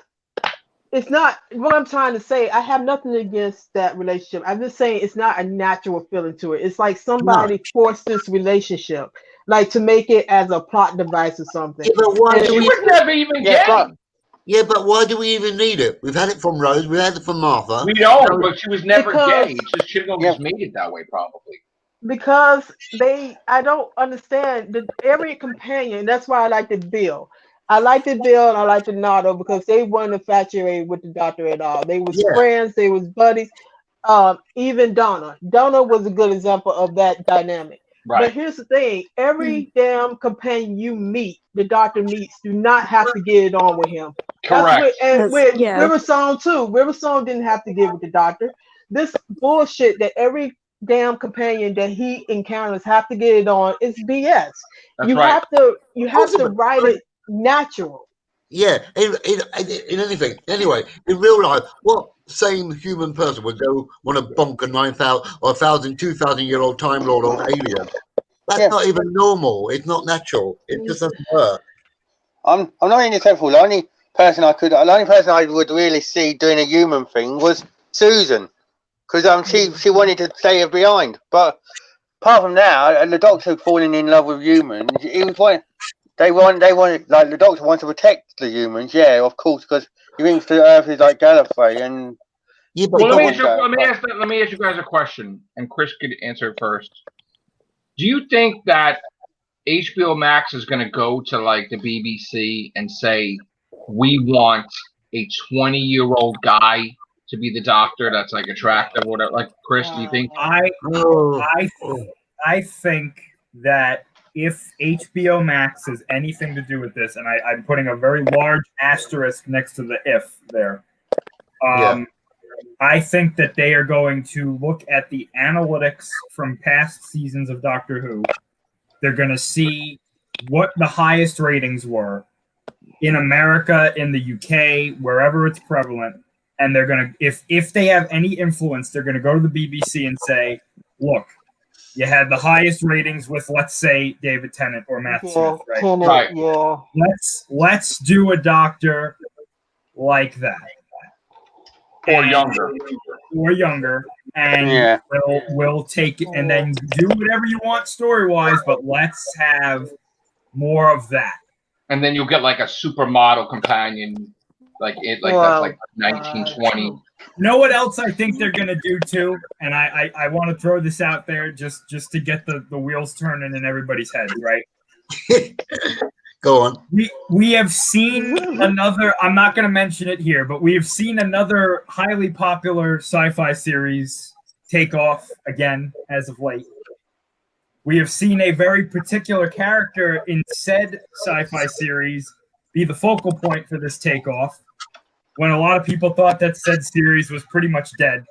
Speaker 6: it's not what I'm trying to say. I have nothing against that relationship. I'm just saying it's not a natural feeling to it. It's like somebody forced this relationship, like to make it as a plot device or something.
Speaker 2: Yeah, but why
Speaker 1: she was never even gay.
Speaker 2: Yeah, but why do we even need it? We've had it from Rose. We've had it from Martha.
Speaker 1: We know, but she was never gay. It's just Chibnall just made it that way, probably.
Speaker 6: Because I don't understand every companion. That's why I like the Bill. I like the Bill and I like the Nardo because they weren't infatuated with the Doctor at all. They was friends. They was buddies. Even Donna. Donna was a good example of that dynamic. Right. But here's the thing: every damn companion you meet, the Doctor meets, do not have to get it on with him.
Speaker 1: Correct.
Speaker 6: River Song too. River Song didn't have to get with the Doctor. This bullshit that every damn companion that he encounters have to get it on is BS. You have to write it natural.
Speaker 2: Yeah, in anything. Anyway, in real life, what same human person would go want to bonk a 9,000 or 1,000, 2,000-year-old Time Lord or alien? That's not even normal. It's not natural. It just doesn't work.
Speaker 5: I'm not in this level. The only person I would really see doing a human thing was Susan, because she wanted to stay behind. But apart from that, and the Doctor falling in love with humans, he was one. They wanted, like, the Doctor wants to protect the humans, of course, because he thinks the Earth is like Gallifrey, and
Speaker 2: Yeah, but
Speaker 1: Well, let me
Speaker 5: But-
Speaker 1: ask you guys a question, and Chris could answer it first. Do you think that HBO Max is going to go to like the BBC and say, we want a 20-year-old guy to be the doctor that's like attractive or whatever? Like, Chris, do you think?
Speaker 3: I think that if HBO Max has anything to do with this, and I'm putting a very large asterisk next to the if there, I think that they are going to look at the analytics from past seasons of Doctor Who. They're going to see what the highest ratings were in America, in the UK, wherever it's prevalent, and they're going to, if they have any influence, they're going to go to the BBC and say, look, you had the highest ratings with, let's say, David Tennant or Matt Smith, right?
Speaker 1: Right.
Speaker 6: Yeah.
Speaker 3: Let's do a doctor like that.
Speaker 1: Or younger.
Speaker 3: Or younger. And we'll take it and then do whatever you want story-wise, but let's have more of that.
Speaker 1: And then you'll get like a supermodel companion, that's like 1920.
Speaker 3: You know what else I think they're gonna do too? And I want to throw this out there just to get the wheels turning in everybody's heads, right?
Speaker 2: Go on.
Speaker 3: We have seen another, I'm not going to mention it here, but we have seen another highly popular sci-fi series take off again as of late. We have seen a very particular character in said sci-fi series be the focal point for this takeoff, when a lot of people thought that said series was pretty much dead.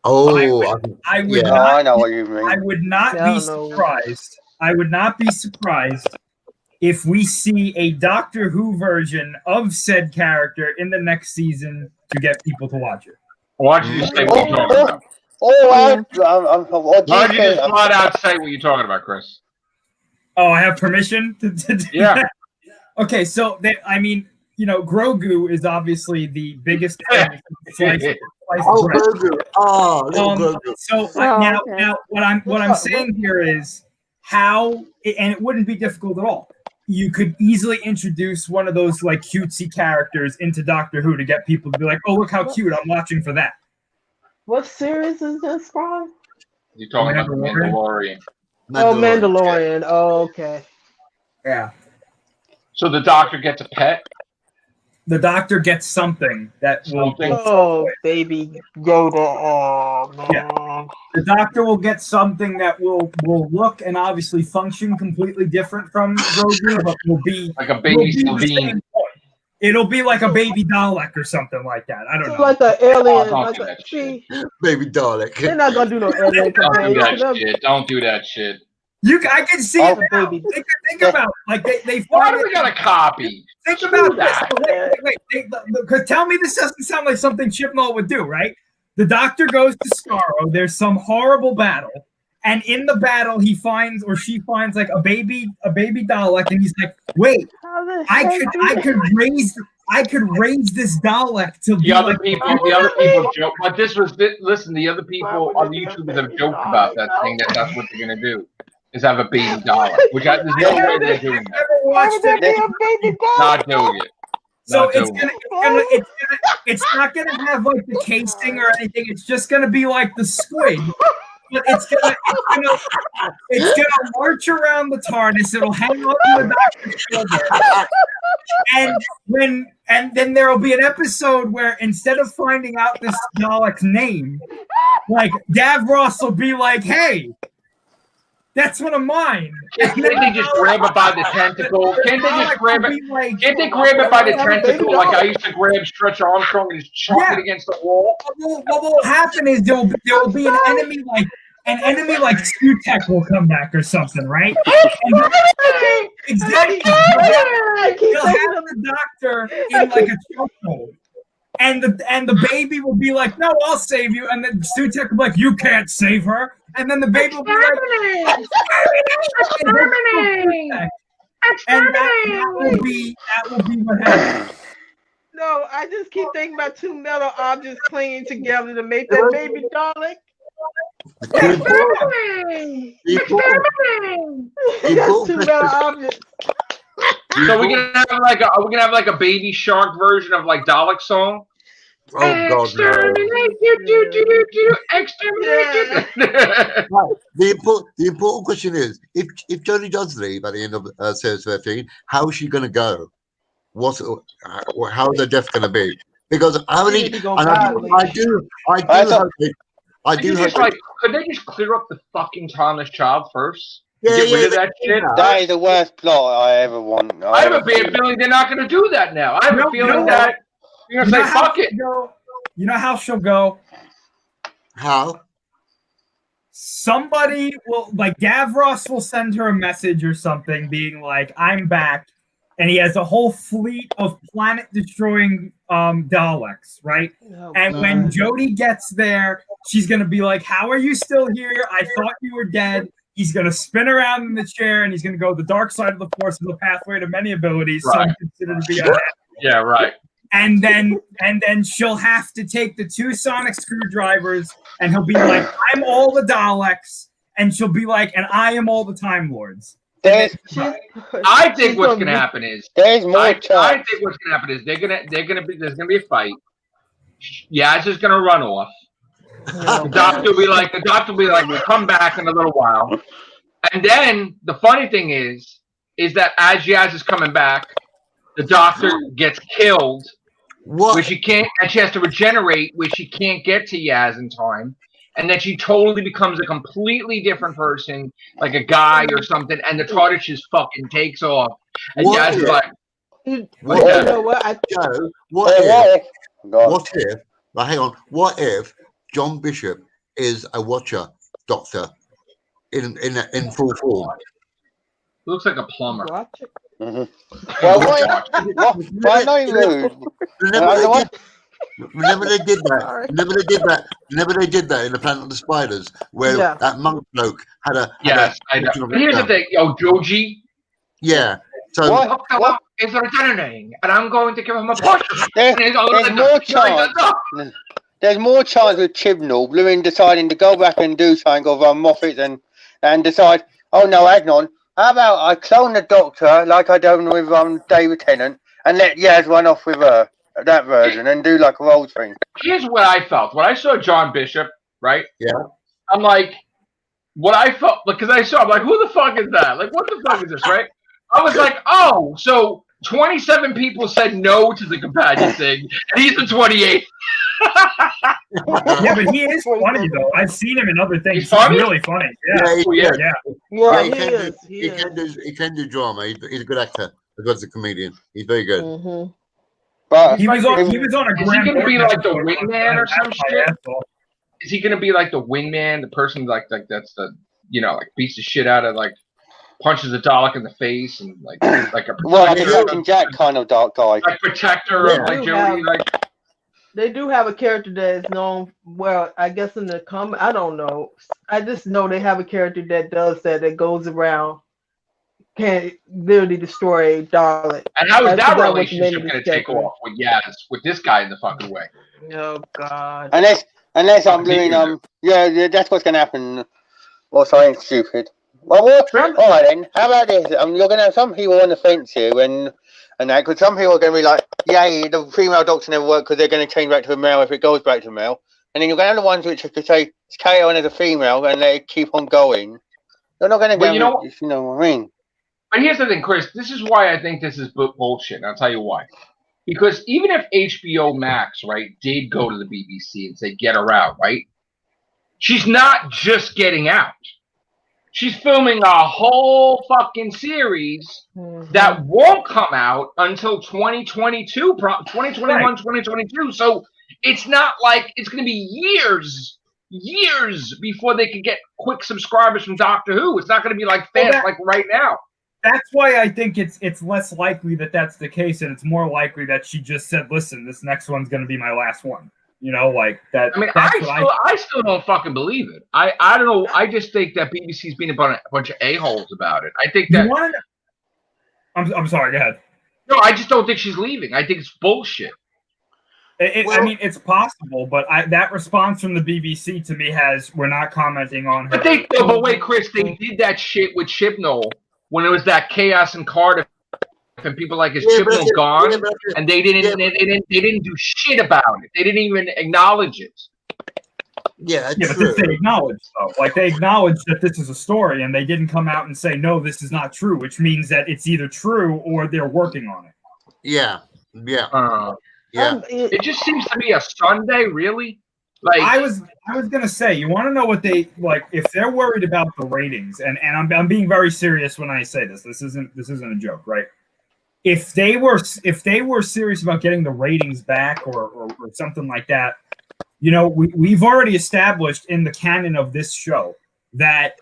Speaker 2: Oh,
Speaker 5: I know what you mean.
Speaker 3: I would not be surprised. I would not be surprised if we see a Doctor Who version of said character in the next season to get people to watch it.
Speaker 1: Why don't you just say what you're talking about?
Speaker 5: Why
Speaker 1: don't you just flat out say what you're talking about, Chris?
Speaker 3: Oh, I have permission to do that? Okay, so Grogu is obviously the biggest thing.
Speaker 2: Grogu. Grogu.
Speaker 3: So now what I'm saying here is how, and it wouldn't be difficult at all. You could easily introduce one of those like cutesy characters into Doctor Who to get people to be like, "Oh, look how cute! I'm watching for that."
Speaker 6: What series is this from?
Speaker 1: You're talking about the Mandalorian.
Speaker 6: Oh, Mandalorian. Oh, okay.
Speaker 3: Yeah.
Speaker 1: So the Doctor gets a pet.
Speaker 3: The Doctor gets something that will.
Speaker 6: Oh, baby Yoda. Oh man.
Speaker 3: Yeah. The Doctor will get something that will look and obviously function completely different from Grogu, but will be
Speaker 1: like a baby Sylvine.
Speaker 3: It'll be like a baby Dalek or something like that. I don't know.
Speaker 6: Like an alien.
Speaker 2: Baby Dalek.
Speaker 6: They're not gonna do no alien.
Speaker 1: Don't do that shit.
Speaker 3: I can see it now. Think about like they.
Speaker 1: Why do we got a copy?
Speaker 3: Think about that. Wait, tell me this doesn't sound like something Chibnall would do, right? The Doctor goes to Skaro. There's some horrible battle, and in the battle, he finds or she finds like a baby Dalek, and he's like, "Wait, I could raise this Dalek to
Speaker 1: the other people joke." But listen. The other people on YouTube have joked about that, saying that's what they're gonna do. Is have a baby Dalek, which there's no way they're doing that. Not doing it.
Speaker 3: So it's not gonna have like the casing or anything. It's just gonna be like the squid. But it's gonna march around the TARDIS. It'll hang on to the Doctor's shoulder. And then there will be an episode where instead of finding out this Dalek's name, like Davros will be like, "Hey, that's one of mine."
Speaker 1: Can't they just grab it by the tentacle? Can't they just grab it? Can't they grab it by the tentacle like I used to grab Stretch Armstrong and just chuck it against the wall?
Speaker 3: What will happen is there will be an enemy like Sutek will come back or something, right? Exactly. He'll have the Doctor in like a chokehold. And the baby will be like, "No, I'll save you." And then Sutek will be like, "You can't save her." And then the baby will be like, and that will be what happens.
Speaker 6: No, I just keep thinking about two metal objects clinging together to make that baby Dalek. That's two metal objects.
Speaker 1: So are we gonna have like a baby shark version of like Dalek song?
Speaker 2: Oh God, no.
Speaker 1: Exterminate.
Speaker 2: Right. The important question is, if Jodie does leave at the end of series 13, how is she going to go? How is her death going to be? Because I
Speaker 6: She
Speaker 2: really,
Speaker 6: need to go
Speaker 2: and
Speaker 6: badly.
Speaker 2: I do hope it,
Speaker 1: Could they just clear up the fucking Thomas child first?
Speaker 2: Yeah,
Speaker 1: Get rid of
Speaker 2: yeah,
Speaker 1: that shit.
Speaker 5: That is the worst plot I ever want.
Speaker 1: I have a bad feeling they're not going to do that now. I have a feeling that you're going to say, fuck it.
Speaker 3: You know how she'll go?
Speaker 2: How?
Speaker 3: Somebody will, like, Davros will send her a message or something being like, I'm back. And he has a whole fleet of planet-destroying Daleks, right?
Speaker 6: Oh,
Speaker 3: and
Speaker 6: God.
Speaker 3: when Jodie gets there, she's going to be like, how are you still here? I thought you were dead. He's going to spin around in the chair, and he's going to go the dark side of the Force is the pathway to many abilities,
Speaker 1: Right.
Speaker 3: some consider to be undead.
Speaker 1: Yeah, right.
Speaker 3: And then she'll have to take the 2 sonic screwdrivers, and he'll be like, I'm all the Daleks. And she'll be like, and I am all the Time Lords.
Speaker 5: There's,
Speaker 1: I think what's going to happen is
Speaker 5: there's more
Speaker 1: I
Speaker 5: chance.
Speaker 1: think what's going to happen is there's going to be a fight. Yaz is going to run off. The doctor will be like, we'll come back in a little while. And then the funny thing is that as Yaz is coming back, the doctor gets killed.
Speaker 2: What?
Speaker 1: Where she can't, and she has to regenerate, where she can't get to Yaz in time. And then she totally becomes a completely different person, like a guy or something, and the TARDIS just fucking takes off. And Yaz is like,
Speaker 6: You know what?
Speaker 2: Joe, hang on, what if John Bishop is a Watcher Doctor in full form?
Speaker 1: looks like a plumber.
Speaker 5: Mm-hmm. Well, why not rude?
Speaker 2: Remember they did that in the Planet of the Spiders, where that monk bloke had a.
Speaker 1: I know. But here's the thing, Jodie.
Speaker 2: Yeah. So
Speaker 5: what
Speaker 1: is regenerating, and I'm going to give him a push.
Speaker 5: There's more chance with Chibnall Blooming deciding to go back and do something of Moffat and decide, oh no, hang on, how about I clone the Doctor like I done with David Tennant and let Yaz run off with her, that version, and do like a role thing.
Speaker 1: Here's what I felt when I saw John Bishop, right?
Speaker 2: Yeah.
Speaker 1: I'm like, what I felt, because I'm like, who the fuck is that? Like, what the fuck is this, right? I was like, oh, so 27 people said no to the companion thing, and he's the 28th.
Speaker 3: Yeah, but he is funny though. I've seen him in other things. He's really funny.
Speaker 2: He can do drama. He's a good actor as well as a comedian. He's very good.
Speaker 6: Mm-hmm.
Speaker 5: But
Speaker 3: he was on a.
Speaker 1: Is he going to be like the wingman or some shit? Is he going to be like the wingman, the person like that's the like beats the shit out of like punches a Dalek in the face and like a
Speaker 5: Captain Jack kind of dark guy,
Speaker 1: like protector of like Jodie, like.
Speaker 6: They do have a character that is known, well, I guess in the comic, I don't know. I just know they have a character that does that goes around, can literally destroy Dalek.
Speaker 1: And how is that relationship going to take off with Yaz, with this guy in the fucking way?
Speaker 6: Oh, God.
Speaker 5: Unless I'm doing, that's what's going to happen, or something stupid. Well, all right then, how about this? You're going to have some people on the fence here, and that, because some people are going to be like, yay, the female Doctor never worked because they're going to change back to a male if it goes back to a male. And then you're going to have the ones which could say, it's carry on as a female and they keep on going. They're not going to go, you know what I mean?
Speaker 1: But here's the thing, Chris, this is why I think this is bullshit, and I'll tell you why. Because even if HBO Max, right, did go to the BBC and say, get her out, right? She's not just getting out. She's filming a whole fucking series that won't come out until 2021, 2022. So it's not like it's going to be years before they can get quick subscribers from Doctor Who. It's not going to be like fast like right now.
Speaker 3: That's why I think it's less likely that that's the case, and it's more likely that she just said, listen, this next one's going to be my last one. Like that. I mean,
Speaker 1: I still don't fucking believe it. I don't know. I just think that BBC's being a bunch of a-holes about it. I think that.
Speaker 3: I'm sorry. Go ahead.
Speaker 1: No, I just don't think she's leaving. I think it's bullshit.
Speaker 3: I mean, it's possible, but that response from the BBC to me we're not commenting on her.
Speaker 1: But wait, Chris, they did that shit with Chibnall when it was that Chaos in Cardiff and people like his
Speaker 2: Yeah, but
Speaker 1: Chibnall gone, and they didn't do shit about it. They didn't even acknowledge it.
Speaker 2: Yeah,
Speaker 3: but this they acknowledge though. Like they acknowledge that this is a story, and they didn't come out and say no, this is not true, which means that it's either true or they're working on it.
Speaker 2: Yeah.
Speaker 3: It
Speaker 1: just seems to be a Sunday, really. Like
Speaker 3: I was gonna say, you want to know what they like if they're worried about the ratings, and I'm being very serious when I say this. This isn't a joke, right? If they were serious about getting the ratings back or something like that, you know, we've already established in the canon of this show that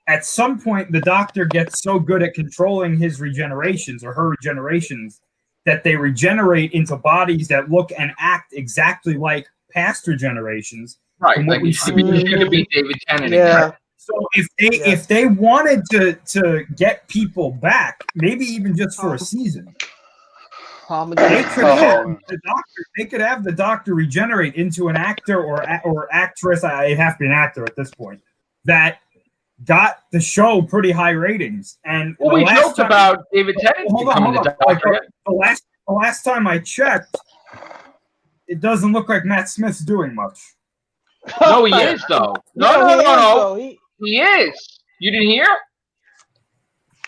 Speaker 3: at some point the Doctor gets so good at controlling his regenerations or her regenerations that they regenerate into bodies that look and act exactly like past regenerations.
Speaker 1: Right, like he's going to be David Tennant.
Speaker 6: Yeah.
Speaker 3: So if they wanted to get people back, maybe even just for a season, they could have the Doctor regenerate into an actor or actress. It'd have to be an actor at this point that got the show pretty high ratings. And
Speaker 1: we joked about David Tennant becoming the Doctor.
Speaker 3: Like, the last time I checked, it doesn't look like Matt Smith's doing much.
Speaker 1: No, he is though. No. He is. You didn't hear?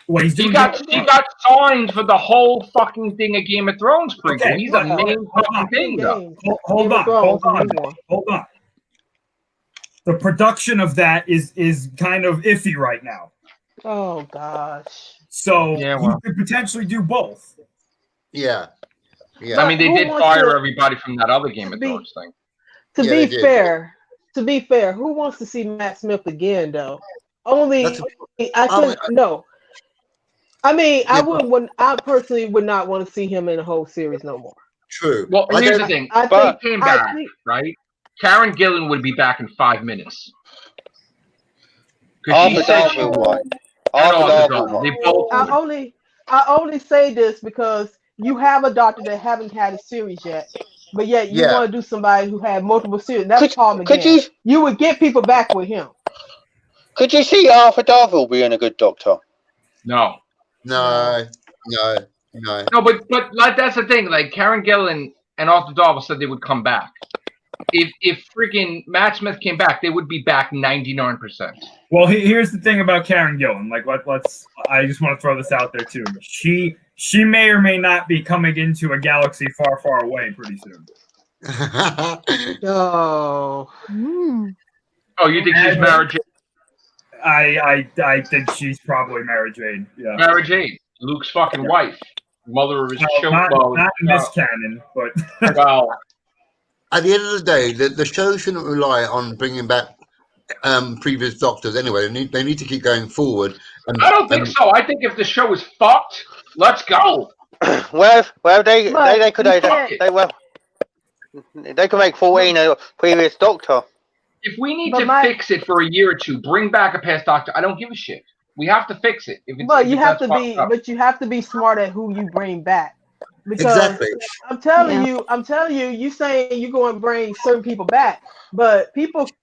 Speaker 3: Well,
Speaker 1: he got signed for the whole fucking thing of Game of Thrones prequel.
Speaker 3: Okay,
Speaker 1: he's a main fucking thing though.
Speaker 3: Hold on. The production of that is kind of iffy right now.
Speaker 6: Oh gosh.
Speaker 3: So you could potentially do both.
Speaker 2: Yeah.
Speaker 1: I mean, they did fire everybody from that other Game of Thrones thing.
Speaker 6: To be fair, who wants to see Matt Smith again though? I personally would not want to see him in the whole series no more.
Speaker 2: True.
Speaker 1: Well, here's the thing. If he came back, right? Karen Gillan would be back in 5 minutes.
Speaker 6: I only say this because you have a Doctor that haven't had a series yet, but yet you want to do somebody who had multiple series. That's Paul McGann. You would get people back with him.
Speaker 5: Could you see Arthur Darvill being a good Doctor?
Speaker 1: No.
Speaker 2: No,
Speaker 1: but like that's the thing. Like Karen Gillan and Arthur Darvill said they would come back. If freaking Matt Smith came back, they would be back 99%.
Speaker 3: Well, here's the thing about Karen Gillan. Like, let's. I just want to throw this out there too. She may or may not be coming into a galaxy far, far away pretty soon.
Speaker 6: Oh,
Speaker 1: you think she's Mara Jade?
Speaker 3: I think she's probably Mara Jade. Yeah,
Speaker 1: Mara Jade, Luke's fucking wife, mother of his
Speaker 3: children. Not in this canon, but
Speaker 1: well.
Speaker 2: At the end of the day, the show shouldn't rely on bringing back previous Doctors. Anyway, they need to keep going forward.
Speaker 1: I don't think so. I think if the show is fucked, let's go.
Speaker 5: Well, they could make 14 a previous Doctor.
Speaker 1: If we need to fix it for a year or two, bring back a past Doctor. I don't give a shit. We have to fix it.
Speaker 6: You have to be smart at who you bring back. Because
Speaker 2: exactly.
Speaker 6: I'm telling you, you saying you're going to bring certain people back, but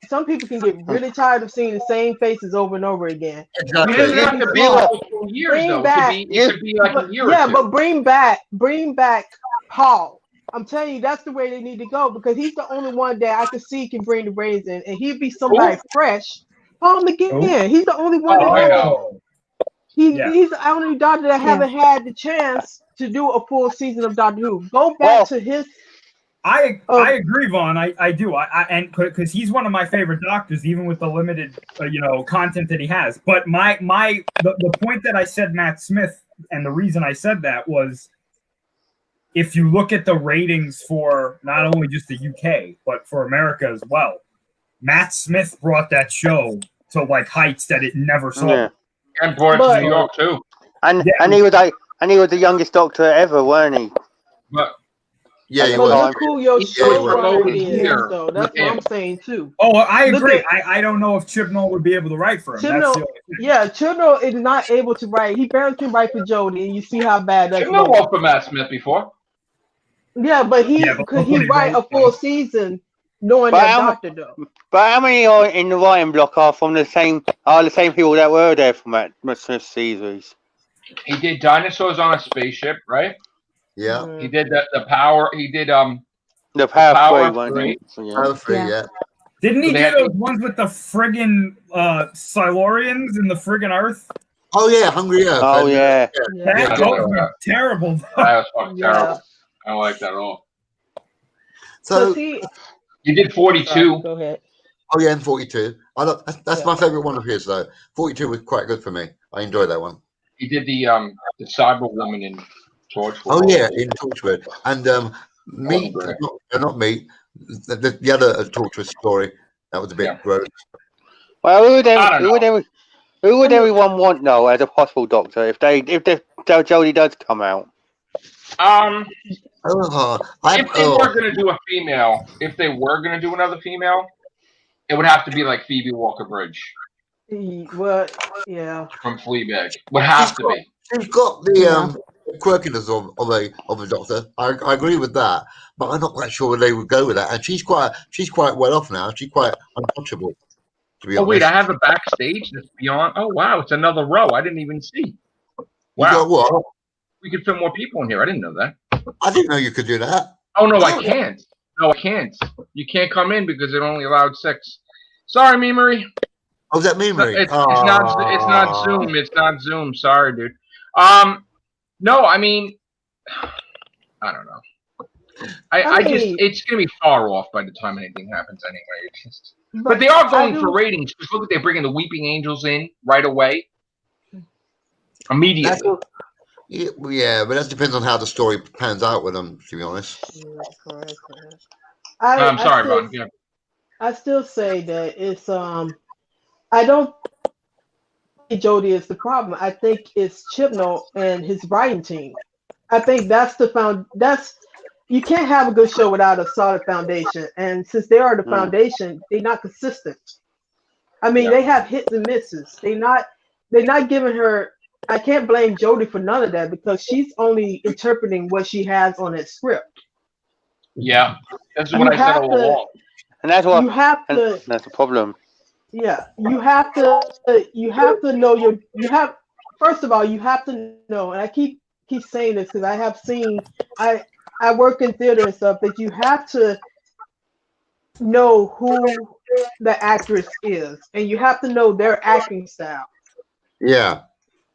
Speaker 6: some people can get really tired of seeing the same faces over and over again.
Speaker 2: Exactly.
Speaker 1: It doesn't have to be like years, though. It could be like a year or two.
Speaker 6: Yeah, but bring back Paul. I'm telling you, that's the way they need to go because he's the only one that I can see can bring the brains in, and he'd be somebody fresh. Paul McGann, he's the only one He's the only Doctor that haven't had the chance to do a full season of Doctor Who. Go back to his.
Speaker 3: I agree, Vaughn. I do. And because he's one of my favorite Doctors, even with the limited content that he has. But the point that I said Matt Smith, and the reason I said that was, if you look at the ratings for not only just the UK but for America as well, Matt Smith brought that show to like heights that it never saw.
Speaker 5: Yeah.
Speaker 1: And brought it to New York too.
Speaker 5: And he was the youngest Doctor ever, weren't he?
Speaker 1: But
Speaker 2: he was.
Speaker 6: Look who your showrunner is, though. That's what I'm saying too.
Speaker 3: Oh, I agree. I don't know if Chibnall would be able to write for him.
Speaker 6: Chibnall is not able to write. He barely can write for Jodie, and you see how bad that's.
Speaker 1: Chibnall wrote for Matt Smith before.
Speaker 6: Yeah, but could he write a full season knowing that Doctor though?
Speaker 5: But how many are in the writing block are the same people that were there for Matt Smith's series?
Speaker 1: He did Dinosaurs on a Spaceship, right?
Speaker 2: Yeah.
Speaker 1: He did the Power. He did
Speaker 5: the Power
Speaker 1: Power
Speaker 5: 3 one.
Speaker 1: 3.
Speaker 5: Yeah.
Speaker 2: Power 3,
Speaker 4: Yeah.
Speaker 2: yeah.
Speaker 3: Didn't he
Speaker 1: They
Speaker 3: do
Speaker 1: had-
Speaker 3: those ones with the friggin' Silurians in the friggin' Earth?
Speaker 2: Oh yeah, Hungry Earth.
Speaker 5: Oh
Speaker 2: and,
Speaker 5: yeah.
Speaker 3: That
Speaker 1: Yeah.
Speaker 3: those were terrible.
Speaker 1: That was fucking
Speaker 6: Yeah.
Speaker 1: terrible. I don't like that at all.
Speaker 2: So,
Speaker 6: he,
Speaker 1: He did
Speaker 6: sorry,
Speaker 1: 42.
Speaker 6: go ahead.
Speaker 2: oh yeah, and 42. That's
Speaker 6: Yeah.
Speaker 2: my favorite one of his though. 42 was quite good for me. I enjoyed that one.
Speaker 1: He did the Cyber Woman in Torchwood.
Speaker 2: Oh yeah, in Torchwood. And Meat,
Speaker 1: great.
Speaker 2: not Meat, the other Torchwood story. That was a bit
Speaker 1: Yeah.
Speaker 2: gross.
Speaker 5: Well,
Speaker 1: I don't
Speaker 5: who would everyone want though as a possible Doctor if Jodie does come out?
Speaker 1: If they were gonna do a female, if they were gonna do another female, it would have to be like Phoebe Walker-Bridge
Speaker 6: Well, yeah.
Speaker 1: from Fleabag. Would have to be.
Speaker 2: She's got the quirkiness of a Doctor. I agree with that, but I'm not quite sure they would go with that. And she's quite well off now. She's quite untouchable. To be
Speaker 1: Oh
Speaker 2: honest.
Speaker 1: wait, I have a backstage that's beyond. Oh wow, it's another row. I didn't even see.
Speaker 2: You
Speaker 1: Wow,
Speaker 2: got what?
Speaker 1: we could fit more people in here. I didn't know that.
Speaker 2: I didn't know you could do that.
Speaker 1: Oh no, I can't. No, I can't. You can't come in because it only allowed 6. Sorry, Memory.
Speaker 2: Oh, is that me, Marie?
Speaker 1: It's not Zoom. It's not Zoom. Sorry, dude. No, I mean, I don't know. I just it's gonna be far off by the time anything happens anyway. It's just, but they are going for ratings. Just look at they're bringing the Weeping Angels in right away, immediately.
Speaker 2: Yeah, but that depends on how the story pans out with them. To be honest.
Speaker 6: Correct.
Speaker 1: I'm sorry, Ron. Yeah.
Speaker 6: I still say that it's I don't think Jodie is the problem. I think it's Chibnall and his writing team. I think that's you can't have a good show without a solid foundation. And since they are the foundation, they're not consistent. I mean, they have hits and misses. They're not giving her. I can't blame Jodie for none of that because she's only interpreting what she has on that script.
Speaker 1: Yeah, that's what I said all along.
Speaker 5: And that's what
Speaker 6: you have to.
Speaker 5: That's the problem.
Speaker 6: Yeah, you have to know first of all, you have to know, and I keep saying this because I have seen, I work in theater and stuff, that you have to know who the actress is, and you have to know their acting style.
Speaker 2: Yeah.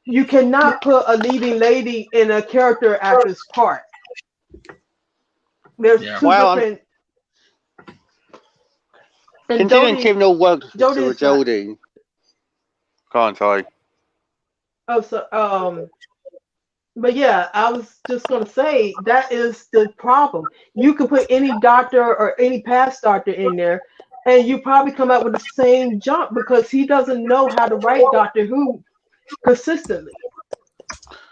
Speaker 6: You cannot put a leading lady in a character actor's part. There's two different. And
Speaker 5: considering Chibnall worked for
Speaker 6: Jodie.
Speaker 5: Go on, sorry.
Speaker 6: Oh, so but yeah, I was just gonna say that is the problem. You can put any doctor or any past doctor in there, and you probably come up with the same jump because he doesn't know how to write Doctor Who consistently.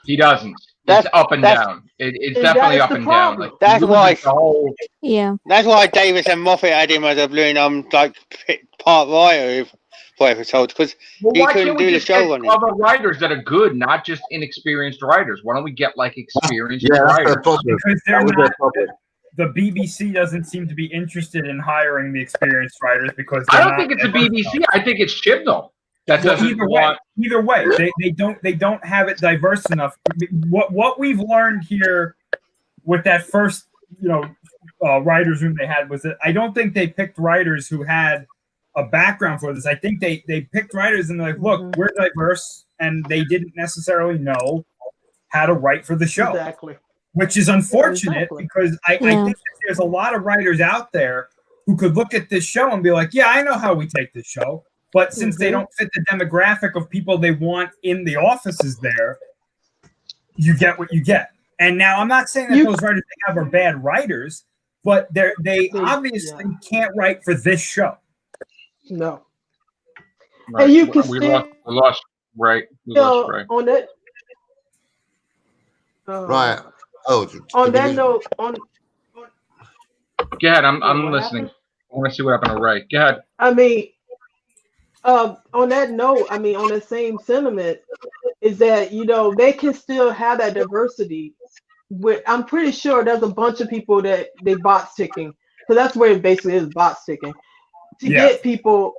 Speaker 1: He doesn't. It's up and down. It's definitely up and down. Like,
Speaker 5: that's why. That's why Davis and Moffat had him as a blue like part writer for episodes because he couldn't do the showrunning.
Speaker 1: Other writers that are good, not just inexperienced writers. Why don't we get like experienced writers?
Speaker 3: Because they're not. The BBC doesn't seem to be interested in hiring the experienced writers because
Speaker 1: I don't think it's the BBC. I think it's Chibnall. That doesn't
Speaker 3: either way, they don't have it diverse enough. What we've learned here with that first writers room they had was that I don't think they picked writers who had a background for this. I think they picked writers and they're like, look, we're diverse, and they didn't necessarily know how to write for the show.
Speaker 6: Exactly.
Speaker 3: Which is unfortunate because I think that there's a lot of writers out there who could look at this show and be like, yeah, I know how we take this show. But since they don't fit the demographic of people they want in the offices there, you get what you get. And now I'm not saying that those writers they have are bad writers, but they obviously can't write for this show.
Speaker 6: No.
Speaker 1: Right.
Speaker 6: And you can
Speaker 1: we lost Ray.
Speaker 6: On that.
Speaker 2: Right. Oh.
Speaker 6: On that note,
Speaker 1: Go ahead. I'm listening. I want to see what happened to Ray. Go ahead.
Speaker 6: I mean. On that note, I mean, on the same sentiment, is that they can still have that diversity. I'm pretty sure there's a bunch of people that they box ticking, so that's where it basically is box ticking to get people,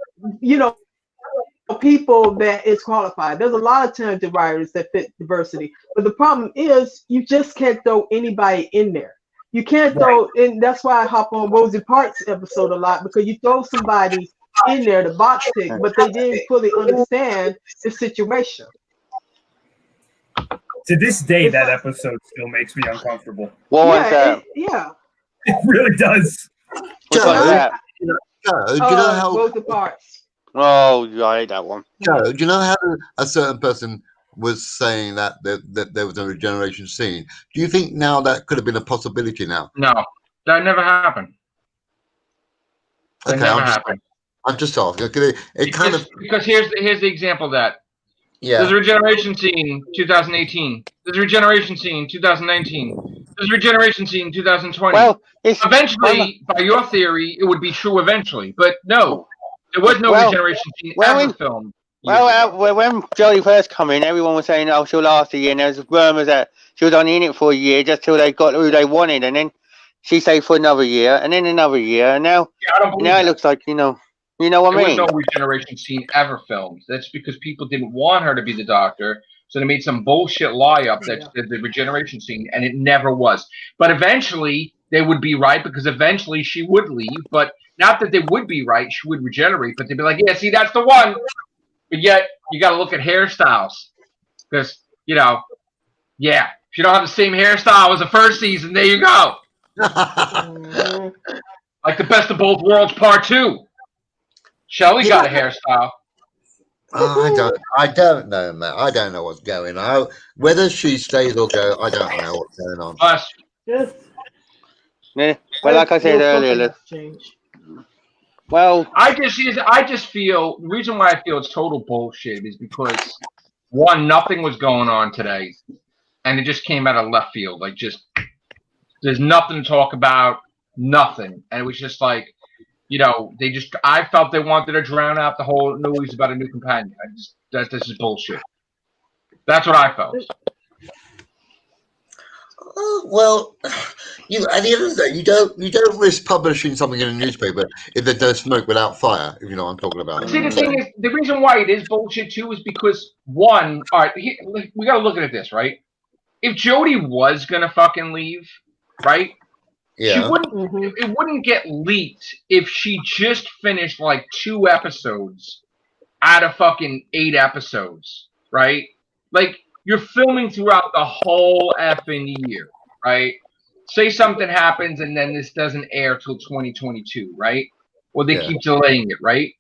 Speaker 6: people that is qualified. There's a lot of talented writers that fit diversity, but the problem is you just can't throw anybody in there. You can't throw, and that's why I hop on Rosie Parks episode a lot, because you throw somebody in there, the box tick, but they didn't fully understand the situation.
Speaker 3: To this day, that episode still makes me uncomfortable.
Speaker 5: What was that?
Speaker 3: It really does.
Speaker 5: What was that?
Speaker 2: Joe, do you know how?
Speaker 6: Rosie Parks.
Speaker 5: Oh, I hate that one.
Speaker 2: Joe, do you know how a certain person was saying that there was a regeneration scene? Do you think now that could have been a possibility now?
Speaker 1: No, that never happened. That never happened.
Speaker 2: I'm just asking. Because
Speaker 1: here's the example of that.
Speaker 2: Yeah.
Speaker 1: There's a regeneration scene 2018. There's a regeneration scene 2019. There's a regeneration scene 2020.
Speaker 5: Well,
Speaker 1: eventually, by your theory, it would be true eventually. But no, there was no regeneration scene ever filmed.
Speaker 5: Well, when Jodie first came in, everyone was saying, "Oh, she'll last a year." And there was rumours that she was only in it for a year, just till they got who they wanted, and then she stayed for another year, and then another year, and now it looks like you know what I mean.
Speaker 1: There was no regeneration scene ever filmed. That's because people didn't want her to be the Doctor, so they made some bullshit lie up that the regeneration scene, and it never was. But eventually, they would be right, because eventually she would leave. But not that they would be right, she would regenerate, but they'd be like, "Yeah, see, that's the one." But yet, you got to look at hairstyles, because if you don't have the same hairstyle as the first season, there you go. Like the Best of Both Worlds Part 2. Shelley got a hairstyle.
Speaker 2: I don't know, Matt. I don't know what's going on. Whether she stays or go, I don't know what's going on.
Speaker 6: Yes.
Speaker 5: Yeah. Well, like I said earlier, well,
Speaker 1: I just feel the reason why I feel it's total bullshit is because one, nothing was going on today, and it just came out of left field. Like, just there's nothing to talk about, nothing, and it was just like, I felt they wanted to drown out the whole news about a new companion. This is bullshit. That's what I felt.
Speaker 2: Well, at the end of the day, you don't risk publishing something in a newspaper if there's no smoke without fire. If you know what I'm talking about.
Speaker 1: See, the thing is, the reason why it is bullshit too is because one. All right, we got to look at this, right? If Jodie was gonna fucking leave, right?
Speaker 2: Yeah.
Speaker 1: She wouldn't. It wouldn't get leaked if she just finished like 2 episodes out of fucking 8 episodes, right? Like, you're filming throughout the whole effing year, right? Say something happens and then this doesn't air till 2022, right? Or they keep delaying it, right?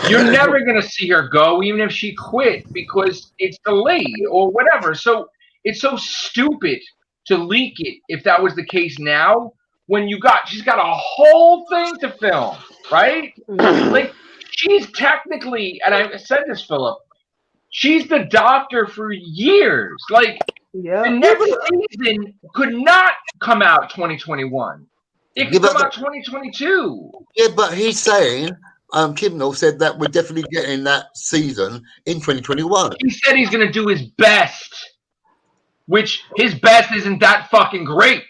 Speaker 1: You're never going to see her go, even if she quit, because it's delayed or whatever. So it's so stupid to leak it if that was the case now, when she's got a whole thing to film, right? Like, she's technically, and I said this, Philip, she's the Doctor for years. Like, the next season could not come out 2021. It could come out 2022.
Speaker 2: Yeah, but he's saying, Kimnall said that we're definitely getting that season in 2021.
Speaker 1: He said he's going to do his best, which his best isn't that fucking great.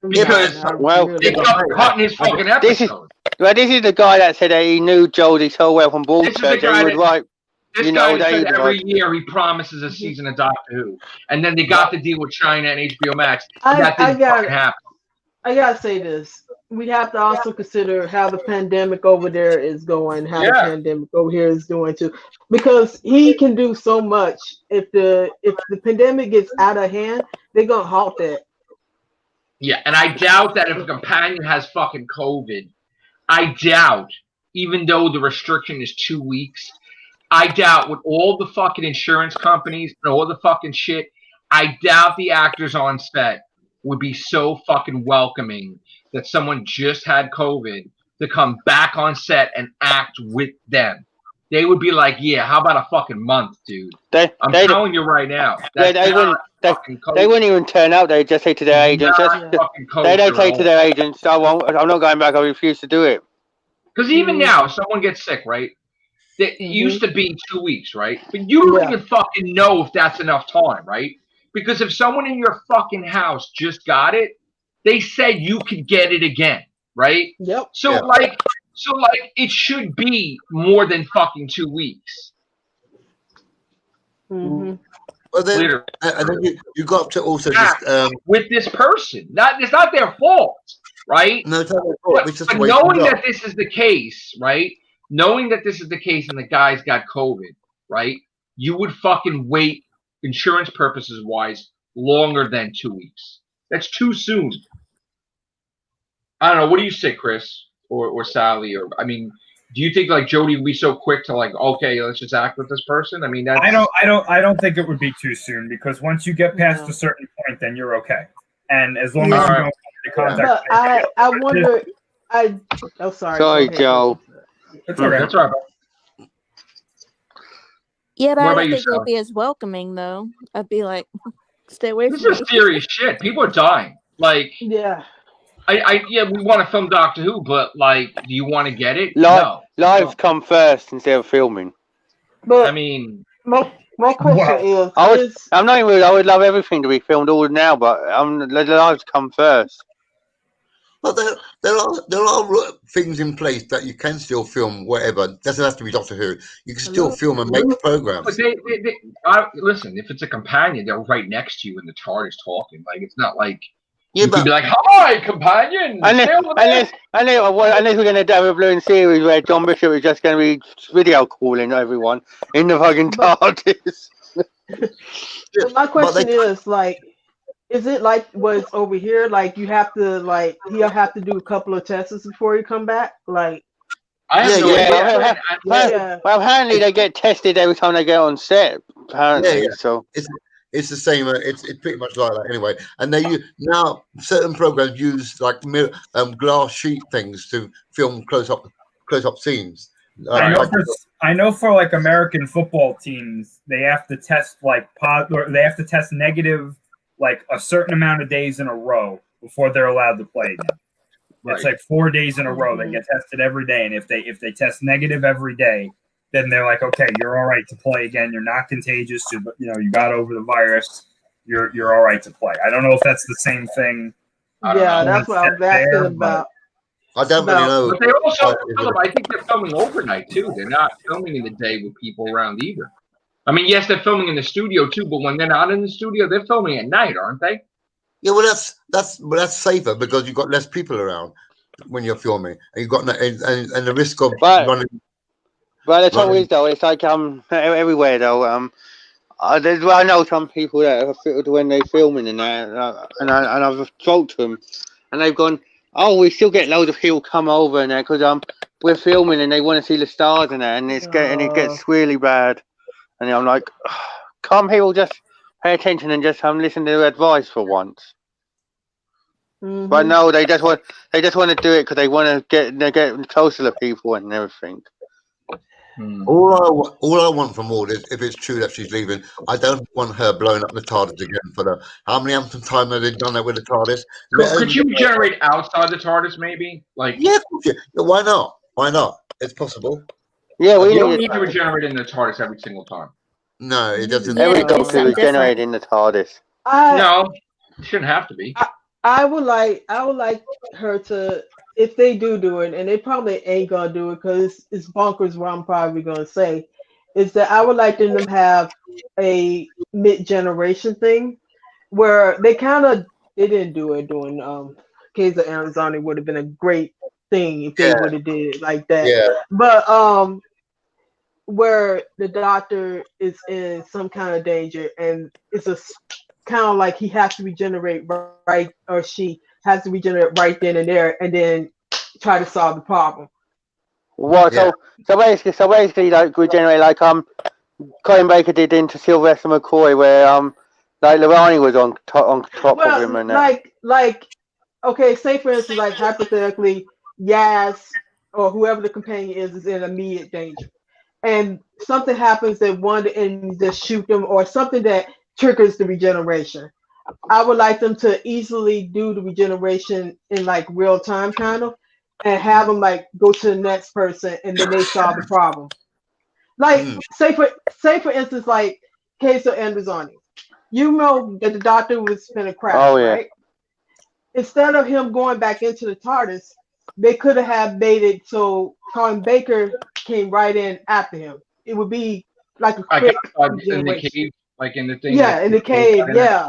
Speaker 1: Because they kept cutting his fucking episode.
Speaker 5: This is the guy that said that he knew Jodie so well from Broadchurch.
Speaker 1: This guy said every year he promises a season of Doctor Who, and then they got the deal with China and HBO Max. That didn't fucking happen.
Speaker 6: I gotta say this: we have to also consider how the pandemic over there is going, how the pandemic over here is doing too, because he can do so much. If the pandemic gets out of hand, they're gonna halt that.
Speaker 1: Yeah, and I doubt that if a companion has fucking COVID, even though the restriction is 2 weeks, I doubt with all the fucking insurance companies and all the fucking shit, I doubt the actors on set would be so fucking welcoming that someone just had COVID to come back on set and act with them. They would be like, yeah, how about a fucking month, dude? I'm telling you right now.
Speaker 5: They wouldn't even turn out. They just say to their agents, they don't say to their agents, I'm not going back. I refuse to do it.
Speaker 1: Because even now, if someone gets sick, right? It used to be 2 weeks, right? But you don't even fucking know if that's enough time, right? Because if someone in your fucking house just got it, they said you could get it again, right?
Speaker 6: Yep.
Speaker 1: So it should be more than fucking 2 weeks.
Speaker 6: Mm-hmm.
Speaker 2: Well, then, and then you got to also just
Speaker 1: with this person. It's not their fault, right?
Speaker 2: No, it's not their fault. It's just
Speaker 1: but knowing that this is the case, right? Knowing that this is the case and the guy's got COVID, right? You would fucking wait, insurance purposes wise, longer than 2 weeks. That's too soon. I don't know. What do you say, Chris or Sally? Or I mean, do you think like Jodie would be so quick to like, okay, let's just act with this person? I mean, that's...
Speaker 3: I don't think it would be too soon, because once you get past a certain point, then you're okay. And as long as you don't come into contact.
Speaker 6: But I wonder. Oh, sorry.
Speaker 5: Sorry, Joe.
Speaker 3: It's okay.
Speaker 1: That's all right.
Speaker 4: Yeah, but
Speaker 1: What
Speaker 4: I
Speaker 1: about
Speaker 4: don't
Speaker 1: you,
Speaker 4: think it'll
Speaker 1: Sal?
Speaker 4: be as welcoming though. I'd be like, stay away
Speaker 1: This
Speaker 4: from
Speaker 1: is
Speaker 4: me.
Speaker 1: serious shit. People are dying. Like,
Speaker 6: Yeah.
Speaker 1: Yeah, we want to film Doctor Who, but like, do you want to get it?
Speaker 5: Live
Speaker 1: No.
Speaker 5: come first instead of filming.
Speaker 6: But
Speaker 1: I mean,
Speaker 6: my question is,
Speaker 5: I'm not even. I would love everything to be filmed all now, but the lives come first.
Speaker 2: But there are things in place that you can still film whatever. Doesn't have to be Doctor Who. You can still film and make programs.
Speaker 1: but listen. If it's a companion, they're right next to you in the TARDIS talking. Like, it's not like you could be like, "Hi, companion."
Speaker 5: Unless we're going to have a balloon series where John Bishop is just going to be video calling everyone in the fucking TARDIS.
Speaker 6: So my question is, like, is it like what's over here? Like, you have to, like, he'll have to do a couple of tests before he come back? Like,
Speaker 1: I have no idea.
Speaker 5: Well, apparently they get tested every time they get on set. Apparently, so
Speaker 2: it's the same. It's pretty much like that anyway. And now certain programs use like glass sheet things to film close up scenes.
Speaker 3: I know for like American football teams, they have to test they have to test negative like a certain amount of days in a row before they're allowed to play again. It's like 4 days in a row. They get tested every day, and if they test negative every day, then they're like, okay, you're all right to play again. You're not contagious. You got over the virus. You're all right to play. I don't know if that's the same thing.
Speaker 6: That's what I was asking about.
Speaker 2: I don't really know.
Speaker 1: But they also, I think they're filming overnight too. They're not filming in the day with people around either. I mean, yes, they're filming in the studio too, but when they're not in the studio, they're filming at night, aren't they?
Speaker 2: Yeah, well, that's safer because you've got less people around when you're filming, and you've got and the risk of running.
Speaker 5: But the trouble is, though, it's like everywhere though. I know some people that when they're filming and that, and I've talked to them, and they've gone, "Oh, we still get loads of people come over and that because we're filming and they want to see the stars and that, and it gets really bad." And I'm like, "Can't people just pay attention and just listen to their advice for once?" Mm-hmm. But no, they just want to do it because they want to get closer to people and everything.
Speaker 2: All I want from Maud is, if it's true that she's leaving, I don't want her blowing up the TARDIS again for how many times have they done that with the TARDIS?
Speaker 1: Could you generate outside the TARDIS, maybe? Like,
Speaker 2: yeah, why not? Why not? It's possible.
Speaker 5: Yeah,
Speaker 1: we don't need to regenerate in the TARDIS every single time.
Speaker 2: No, it doesn't.
Speaker 5: Every doctor regenerate in the TARDIS.
Speaker 1: No, it shouldn't have to be.
Speaker 6: I would like her to, if they do it, and they probably ain't gonna do it because it's bonkers what I'm probably gonna say, is that I would like them to have a mid-generation thing where they didn't do it during Case of Arizona. It would have been a great thing if they would have did it like that. Yeah. But where the doctor is in some kind of danger and it's a kind of like he has to regenerate right, or she has to regenerate right then and there, and then try to solve the problem.
Speaker 5: What? Yeah. So basically, like regenerate, like Colin Baker did into Sylvester McCoy, where like Lorani was on top of him, and
Speaker 6: like okay, say for instance, like hypothetically, Yaz or whoever the companion is in immediate danger, and something happens that one of the enemies just shoot them, or something that triggers the regeneration. I would like them to easily do the regeneration in like real time, kind of, and have them like go to the next person, and then they solve the problem. Like say for instance, like Case of Androzani. You know that the doctor was gonna crash, right? Instead of him going back into the TARDIS, they could have made it so Colin Baker came right in after him. It would be like a quick
Speaker 1: in the
Speaker 6: regeneration.
Speaker 1: cave, like in the thing.
Speaker 6: Yeah, in the cave. Yeah.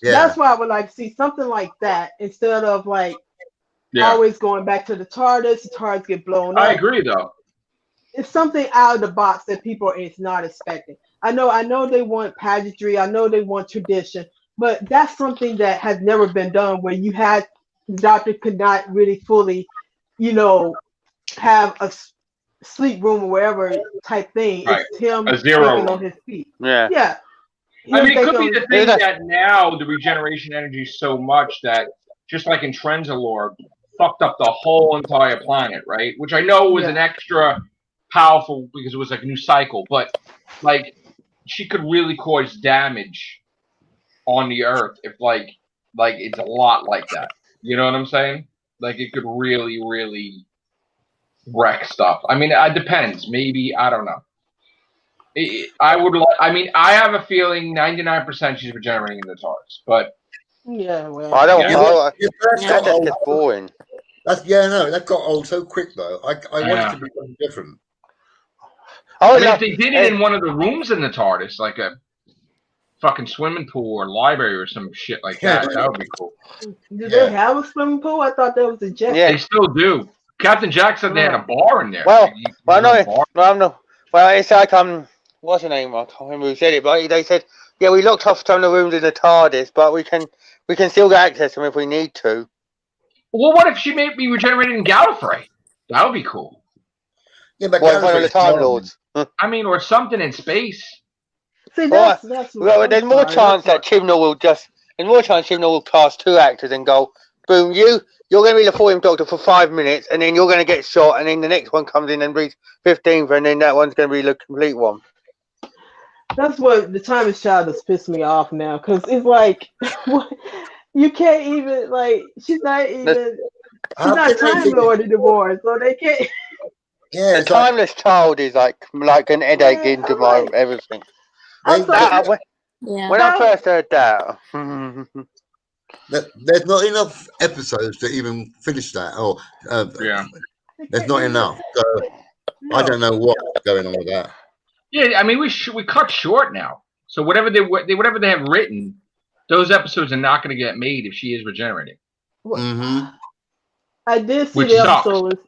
Speaker 2: Yeah.
Speaker 6: That's why I would like to see something like that instead of like always going back to the TARDIS. The TARDIS get blown up.
Speaker 1: I agree, though.
Speaker 6: It's something out of the box that people is not expecting. I know they want pageantry. I know they want tradition, but that's something that has never been done where you had the doctor could not really fully, have a sleep room or wherever type thing.
Speaker 1: Right.
Speaker 6: It's him
Speaker 1: A zero
Speaker 6: thinking
Speaker 1: room.
Speaker 6: on his feet.
Speaker 5: Yeah.
Speaker 6: Yeah.
Speaker 1: I mean, it could be the thing that now the regeneration energy is so much that just like in Trenzalore, fucked up the whole entire planet, right? Which I know was an extra powerful because it was like a new cycle, but like she could really cause damage on the Earth if like it's a lot like that. You know what I'm saying? Like it could really, really wreck stuff. I mean, it depends. Maybe I don't know. I have a feeling 99% she's regenerating in the TARDIS, but
Speaker 6: well,
Speaker 5: I don't know.
Speaker 2: That's
Speaker 5: just boring.
Speaker 2: That got old so quick though. I want it to be something different.
Speaker 1: If they did it in one of the rooms in the TARDIS, like a fucking swimming pool or library or some shit like that, that would be cool.
Speaker 6: Do they have a swimming pool? I thought that was a jet.
Speaker 1: Yeah, they still do. Captain Jack said they had a bar in there.
Speaker 5: Well, it's like what's her name? I can't remember who said it, but they said, yeah, we locked off some of the rooms in the TARDIS, but we can still get access to them if we need to.
Speaker 1: Well, what if she may be regenerated in Gallifrey? That would be cool.
Speaker 2: Yeah, but
Speaker 5: one of the Time Lords.
Speaker 1: I mean, or something in space.
Speaker 6: See, that's
Speaker 5: there's more chance that Chibnall will cast 2 actors and go, boom, you're going to be the 4th Doctor for 5 minutes, and then you're going to get shot, and then the next one comes in and breathes 15th, and then that one's going to be the complete one.
Speaker 6: That's what the Timeless Child has pissed me off now, because it's like, you can't even, like, she's not Time Lord anymore, so they can't.
Speaker 2: Yeah,
Speaker 5: the Timeless Child is like an headache into my everything. When I first heard that,
Speaker 2: there's not enough episodes to even finish that. There's not enough. So I don't know what's going on with that.
Speaker 1: Yeah, I mean we cut short now. So whatever they have written, those episodes are not going to get made if she is regenerating.
Speaker 2: Mm-hmm.
Speaker 6: I did see the episode.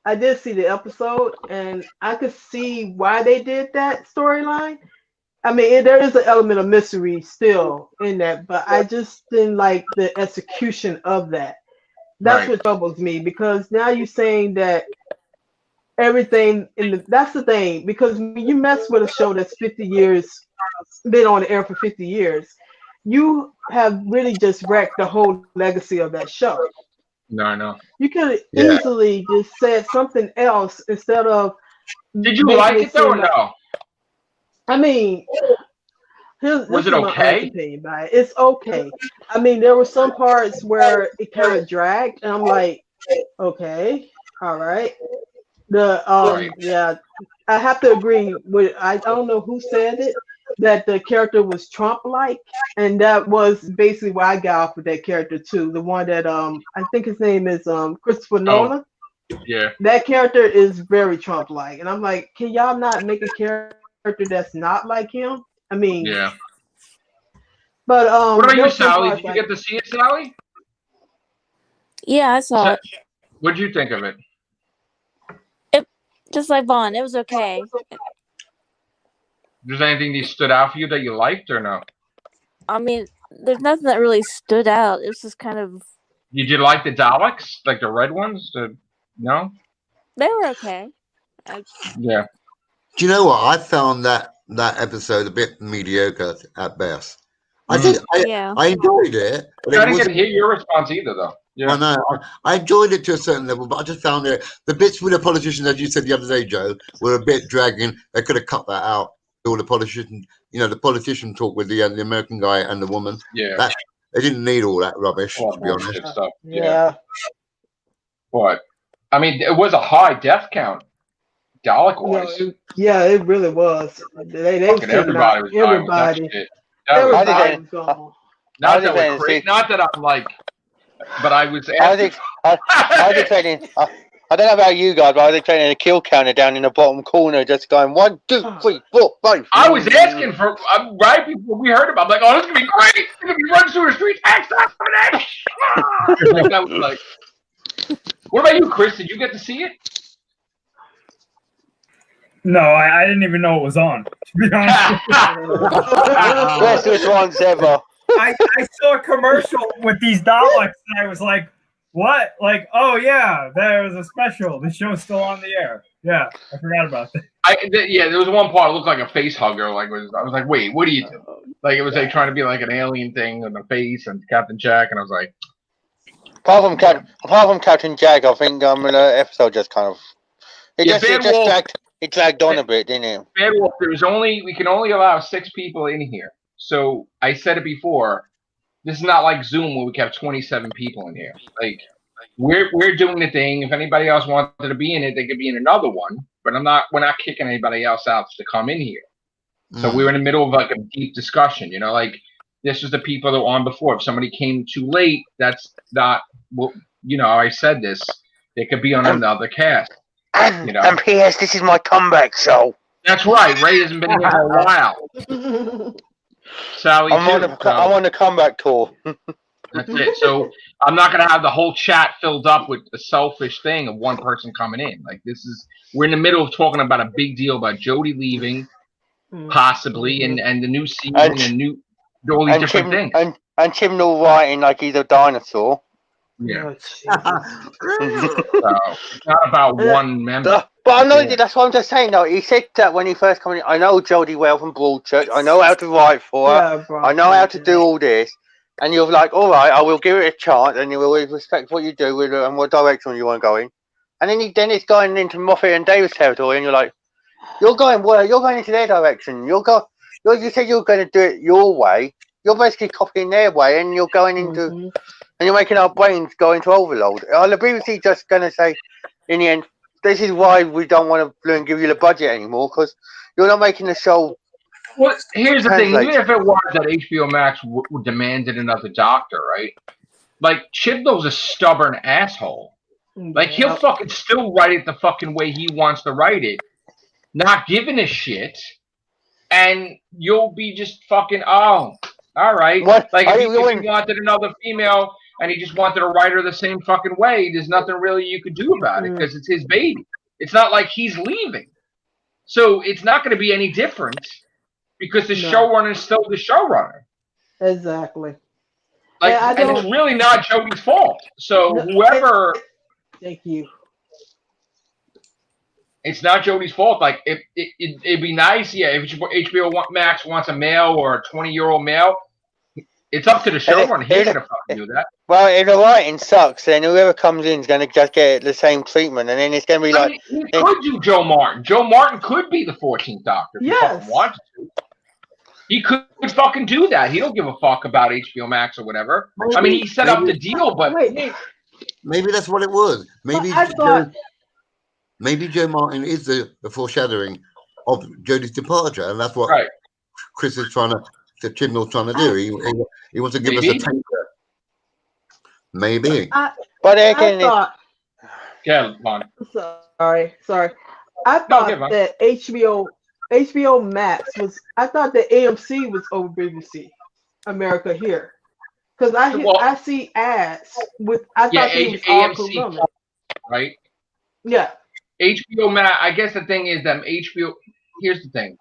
Speaker 6: I did see the episode, and I could see why they did that storyline. I mean, there is an element of mystery still in that, but I just didn't like the execution of that. That's what troubles me, because now you're saying that everything that's the thing, because when you mess with a show that's 50 years, been on the air for 50 years, you have really just wrecked the whole legacy of that show.
Speaker 1: No, I know.
Speaker 6: You could easily just said something else instead of.
Speaker 1: Did you like it though, or no?
Speaker 6: I mean,
Speaker 1: was it okay?
Speaker 6: It's okay. I mean, there were some parts where it kind of dragged, and I'm like, okay, all right. I have to agree with. I don't know who said it, that the character was Trump-like, and that was basically why I got off with that character too. The one that I think his name is Christopher Nolan.
Speaker 1: Yeah.
Speaker 6: That character is very Trump-like, and I'm like, can y'all not make a character that's not like him? I mean,
Speaker 1: yeah.
Speaker 6: But
Speaker 1: what about you, Sally? Did you get to see it, Sally?
Speaker 4: Yeah, I saw it.
Speaker 1: What'd you think of it?
Speaker 4: Just like Vaughn, it was okay.
Speaker 1: There's anything that stood out for you that you liked or no?
Speaker 4: I mean, there's nothing that really stood out. It was just kind of.
Speaker 1: Did you like the Daleks, like the red ones? No.
Speaker 4: They were okay.
Speaker 1: Yeah.
Speaker 2: Do you know what? I found that episode a bit mediocre at best. I enjoyed it. But
Speaker 1: I didn't get to hear your response either, though. Yeah.
Speaker 2: I know. I enjoyed it to a certain level, but I just found it the bits with the politicians, as you said the other day, Joe, were a bit dragging. They could have cut that out. All the politician, the politician talk with the American guy and the woman.
Speaker 1: Yeah.
Speaker 2: They didn't need all that rubbish, to be honest.
Speaker 1: Stuff.
Speaker 6: Yeah.
Speaker 1: But I mean, it was a high death count, Dalek-wise.
Speaker 6: It really was. They
Speaker 1: everybody was
Speaker 6: everybody.
Speaker 1: Everybody was gone. Not that I'm like, but I was.
Speaker 5: I was expecting I don't know about you guys, but I was expecting a kill counter down in the bottom corner, just going 1, 2, 3, 4, 5.
Speaker 1: I was asking for right before we heard about. I'm like, oh, this is gonna be great. It's gonna be running through the streets. Like, that was like. What about you, Chris? Did you get to see it?
Speaker 3: No, I didn't even know it was on. To be honest,
Speaker 5: Best ones ever.
Speaker 3: I saw a commercial with these Daleks, and I was like, "What? Like, oh yeah, there was a special. The show's still on the air." Yeah, I forgot about that.
Speaker 1: Yeah, there was one part that looked like a face hugger. Like, I was like, wait, what do you do? Like, it was like trying to be like an alien thing and a face and Captain Jack, and I was like,
Speaker 5: apart from Captain Jack, I think the episode just kind of it dragged on a bit, didn't it?
Speaker 1: Bad Wolf, we can only allow 6 people in here. So I said it before. This is not like Zoom where we can have 27 people in here. Like, we're doing the thing. If anybody else wanted to be in it, they could be in another one. But we're not kicking anybody else out to come in here. So we were in the middle of like a deep discussion. You know, like this was the people that were on before. If somebody came too late, that's not. Well, you know, I said this. They could be on another cast.
Speaker 5: And,
Speaker 1: you know?
Speaker 5: and P.S. This is my comeback show.
Speaker 1: That's right. Ray hasn't been here for a while. Sally,
Speaker 5: I'm on the comeback tour.
Speaker 1: That's it. So I'm not going to have the whole chat filled up with a selfish thing of one person coming in. Like we're in the middle of talking about a big deal about Jodie leaving, possibly, and the new season and all these different things.
Speaker 5: And Chibnall writing like he's a dinosaur.
Speaker 1: Yeah. So it's not about one member.
Speaker 5: But I know that's what I'm just saying. Though he said that when he first came in, I know Jodie well from Broadchurch. I know how to write for her. I know how to do all this. And you're like, all right, I will give it a chance, and you will respect what you do with and what direction you want to go in. And then it's going into Moffat and Davis territory, and you're like, you're going into their direction. You said you're going to do it your way. You're basically copying their way, and you're going into, and you're making our brains go into overload. Are the BBC just going to say, in the end, this is why we don't want to give you the budget anymore, because you're not making the show.
Speaker 1: Well, here's the thing. Even if it was that HBO Max demanded another Doctor, right? Like, Chibnall's a stubborn asshole. Like, he'll fucking still write it the fucking way he wants to write it, not giving a shit, and you'll be just fucking, oh, all right.
Speaker 5: What?
Speaker 1: Like, if he wanted another female and he just wanted to write her the same fucking way, there's nothing really you could do about it because it's his baby. It's not like he's leaving. So it's not going to be any different. Because the showrunner is still the showrunner.
Speaker 6: Exactly.
Speaker 1: Like, and it's really not Jodie's fault. So whoever.
Speaker 6: Thank you.
Speaker 1: It's not Jodie's fault. Like, it'd be nice, if HBO Max wants a male or a 20-year-old male, it's up to the showrunner. He's going to fucking do that.
Speaker 5: Well, if the writing sucks, then whoever comes in is going to just get the same treatment, and then it's going to be like.
Speaker 1: He could do Joe Martin. Joe Martin could be the 14th Doctor if he fucking wanted to. He could fucking do that. He don't give a fuck about HBO Max or whatever. I mean, he set up the deal, but
Speaker 2: maybe that's what it was. Maybe maybe Joe Martin is the foreshadowing of Jodie's departure, and that's what Chris is Chibnall's trying to do. He wants to give us a taster. Maybe.
Speaker 5: But again,
Speaker 6: sorry. I thought that HBO Max was. I thought that AMC was over BBC America here, because I see ads with. I thought they was all Columbus,
Speaker 1: right?
Speaker 6: Yeah.
Speaker 1: HBO Max. I guess the thing is that HBO. Here's the thing.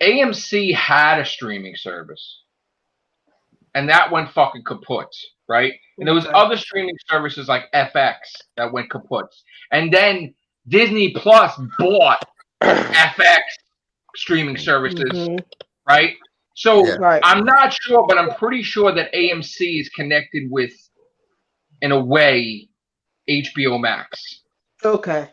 Speaker 1: AMC had a streaming service, and that went fucking kaput, right? And there was other streaming services like FX that went kaput, and then Disney Plus bought FX streaming services, right? So I'm not sure, but I'm pretty sure that AMC is connected with, in a way, HBO Max.
Speaker 6: Okay.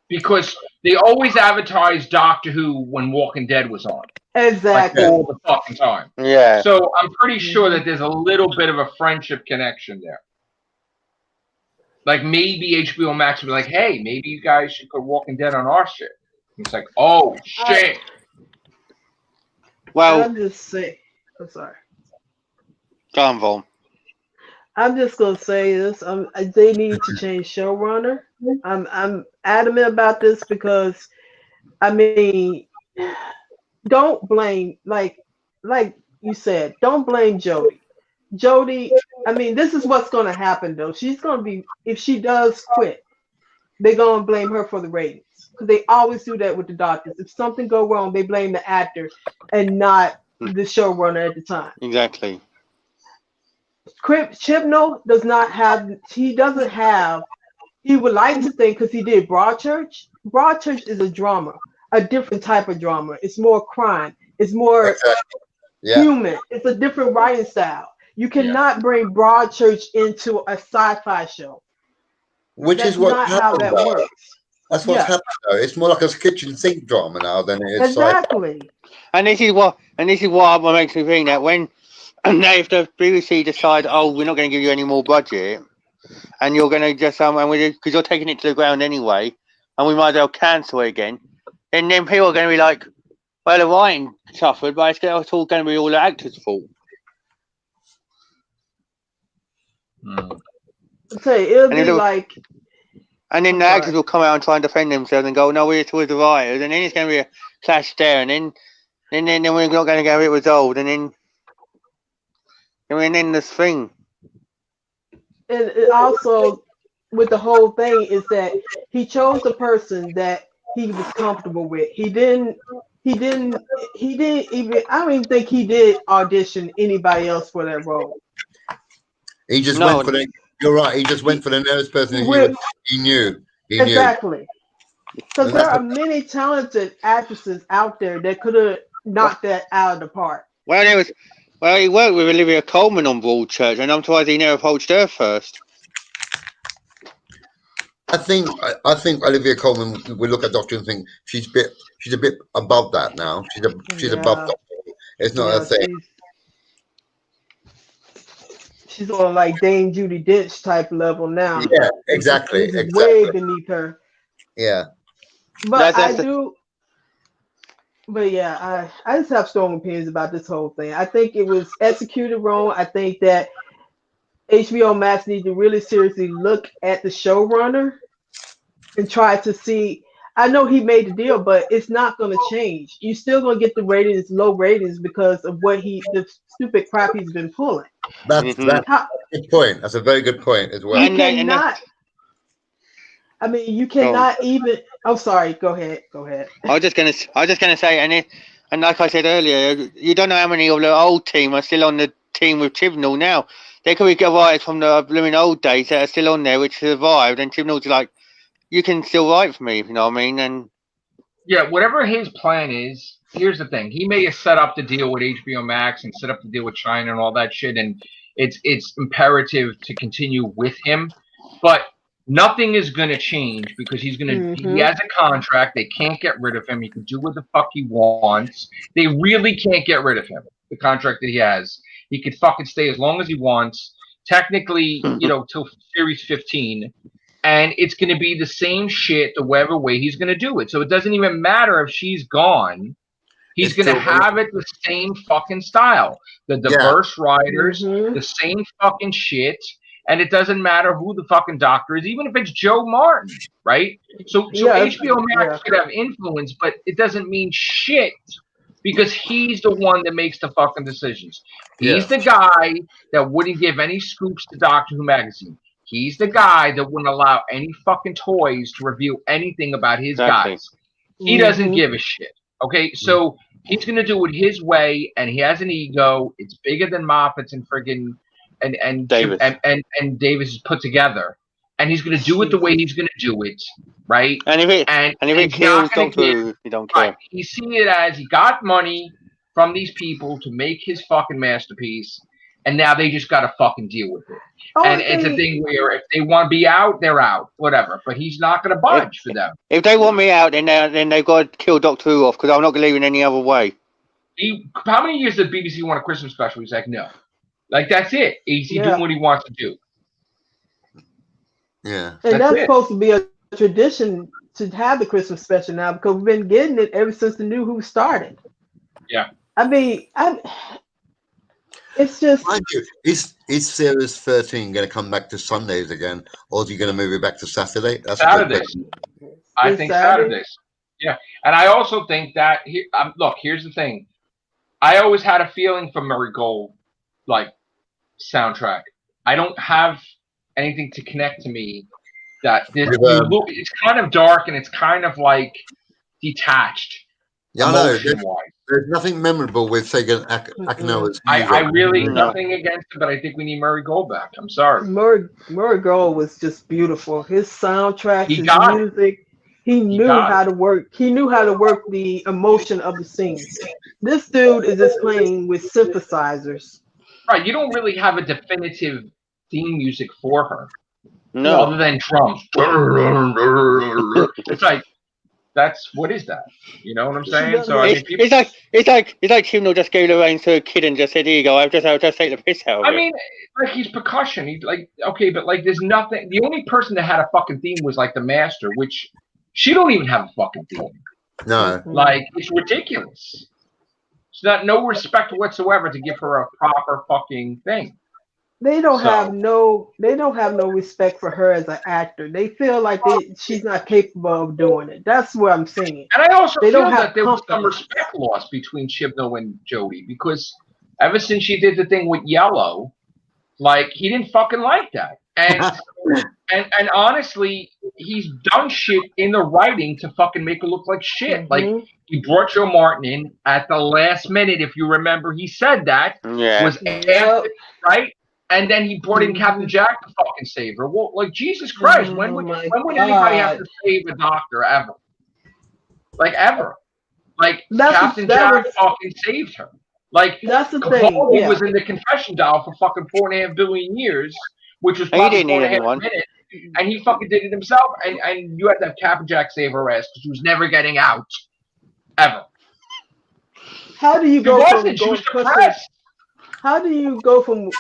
Speaker 1: Because they always advertised Doctor Who when Walking Dead was on.
Speaker 6: Exactly.
Speaker 1: Like all the fucking time.
Speaker 5: Yeah.
Speaker 1: So I'm pretty sure that there's a little bit of a friendship connection there. Like maybe HBO Max would be like, hey, maybe you guys should put Walking Dead on our shit. It's like, oh shit.
Speaker 5: Well,
Speaker 6: I'm just saying. I'm sorry.
Speaker 5: Go on, Vaughn.
Speaker 6: I'm just gonna say this. They need to change showrunner. I'm adamant about this because I mean, don't blame like you said. Don't blame Jodie. Jodie. I mean, this is what's gonna happen though. She's gonna be if she does quit, they're gonna blame her for the ratings because they always do that with the doctors. If something go wrong, they blame the actor and not the showrunner at the time.
Speaker 5: Exactly.
Speaker 6: Chibnall does not have. He doesn't have. He would like to think because he did Broadchurch. Broadchurch is a drama, a different type of drama. It's more crime. It's more human. It's a different writing style. You cannot bring Broadchurch into a sci-fi show.
Speaker 2: Which
Speaker 6: That's
Speaker 2: is what
Speaker 6: not how that works.
Speaker 2: That's what's happened though. It's more like a kitchen sink drama now than it is
Speaker 6: exactly.
Speaker 5: And this is what makes me think that when if the BBC decide, oh, we're not going to give you any more budget, and you're going to just because you're taking it to the ground anyway, and we might as well cancel it again, and then people are going to be like, well, the writing suffered, but it's all going to be all the actors' fault.
Speaker 6: It'll be like.
Speaker 5: And then the actors will come out and try and defend themselves and go, no, we're towards the writers, and then it's going to be a clash there, and then we're not going to get it resolved, and then this thing.
Speaker 6: And it also, with the whole thing, is that he chose the person that he was comfortable with. He didn't even. I don't even think he did audition anybody else for that role.
Speaker 2: He just went for the. You're right. He just went for the nearest person he knew.
Speaker 6: Exactly. Because there are many talented actresses out there that could have knocked that out of the park.
Speaker 5: Well, he worked with Olivia Colman on Broadchurch, and I'm surprised he never approached her first.
Speaker 2: I think Olivia Colman will look at Doctor and think she's a bit above that now. She's above Doctor. It's not a thing.
Speaker 6: She's on like Dame Judi Dench type level now.
Speaker 2: Yeah, exactly.
Speaker 6: Way beneath her.
Speaker 2: Yeah.
Speaker 6: But I just have strong opinions about this whole thing. I think it was executed wrong. I think that HBO Max need to really seriously look at the showrunner and try to see. I know he made the deal, but it's not going to change. You're still going to get the ratings, low ratings, because of the stupid crap he's been pulling.
Speaker 2: That's a good point. That's a very good point as well.
Speaker 6: You cannot. I mean, you cannot even. I'm sorry. Go ahead.
Speaker 5: I was just gonna say, and like I said earlier, you don't know how many of the old team are still on the team with Chibnall now. They could be writers from the blooming old days that are still on there, which survived, and Chibnall's like, you can still write for me, if you know what I mean. And
Speaker 1: yeah, whatever his plan is, here's the thing: he may have set up the deal with HBO Max and set up the deal with China and all that shit, and it's imperative to continue with him, but nothing is going to change because he has a contract. They can't get rid of him. He can do what the fuck he wants. They really can't get rid of him. The contract that he has, he could fucking stay as long as he wants. Technically, till series 15. And it's going to be the same shit, the whatever way he's going to do it. So it doesn't even matter if she's gone. He's going to have it the same fucking style. The diverse writers, the same fucking shit. And it doesn't matter who the fucking doctor is, even if it's Joe Martin, right? So HBO Max could have influence, but it doesn't mean shit because he's the one that makes the fucking decisions. He's the guy that wouldn't give any scoops to Doctor Who magazine. He's the guy that wouldn't allow any fucking toys to reveal anything about his guys. He doesn't give a shit. Okay, so he's gonna do it his way, and he has an ego. It's bigger than Moffat's and friggin' and Davis and Davis is put together, and he's gonna do it the way he's gonna do it, right?
Speaker 5: And if it kills Doctor Who, you don't care.
Speaker 1: Right. He see it as he got money from these people to make his fucking masterpiece, and now they just gotta fucking deal with it. And it's a thing where if they want to be out, they're out, whatever. But he's not going to budge for them.
Speaker 5: If they want me out, then they've got to kill Doctor Who off because I'm not going to leave in any other way.
Speaker 1: How many years did BBC want a Christmas special? He's like, no. Like, that's it. He's doing what he wants to do.
Speaker 2: Yeah.
Speaker 6: And that's supposed to be a tradition to have the Christmas special now because we've been getting it ever since the New Who started.
Speaker 1: Yeah.
Speaker 6: I mean, It's just.
Speaker 2: Mind you, is Series 13 going to come back to Sundays again, or is he going to move it back to Saturday? That's a good
Speaker 1: Saturdays.
Speaker 2: question.
Speaker 1: I think Saturdays. Yeah, and I also think that look. Here's the thing. I always had a feeling for Murray Gold, like soundtrack. I don't have anything to connect to me that this. You look. It's kind of dark and it's kind of like detached.
Speaker 2: Yeah, I know.
Speaker 1: Emotion-wise.
Speaker 2: There's nothing memorable with Sega Akinoa's music.
Speaker 1: I really nothing against it, but I think we need Murray Gold back. I'm sorry.
Speaker 6: Murray Gold was just beautiful. His soundtracks, his music. He knew how to work. He knew how to work the emotion of the scene. This dude is just playing with synthesizers.
Speaker 1: Right. You don't really have a definitive theme music for her.
Speaker 5: No.
Speaker 1: Other than drums. It's like, what is that? You know what I'm saying? So I mean,
Speaker 5: it's like Hymnal just gave the reins to a kid and just said, "Here you go. I'll just take the piss out of it."
Speaker 1: I mean, like he's percussion. He's like, okay, but like there's nothing. The only person that had a fucking theme was like the master, which she don't even have a fucking theme.
Speaker 2: No.
Speaker 1: Like it's ridiculous. It's not no respect whatsoever to give her a proper fucking thing.
Speaker 6: They don't have no respect for her as an actor. They feel like she's not capable of doing it. That's what I'm saying.
Speaker 1: And I also feel that there was some respect lost between Chibnall and Jodie because ever since she did the thing with Yellow, like he didn't fucking like that. And honestly, he's done shit in the writing to fucking make her look like shit. Like he brought Joe Martin in at the last minute, if you remember, he said that was after, right? And then he brought in Captain Jack to fucking save her. Well, like Jesus Christ, when would anybody have to save a doctor ever? Like ever? Like Captain Jack fucking saved her. Like
Speaker 6: that's the
Speaker 1: Capaldi
Speaker 6: thing.
Speaker 1: was in the confession dial for fucking 4.5 billion years, which was probably 4.5 minutes, and he fucking did it himself. And you had to have Captain Jack save her ass because she was never getting out, ever.
Speaker 6: How do you go from
Speaker 1: she was depressed?
Speaker 6: How do you go from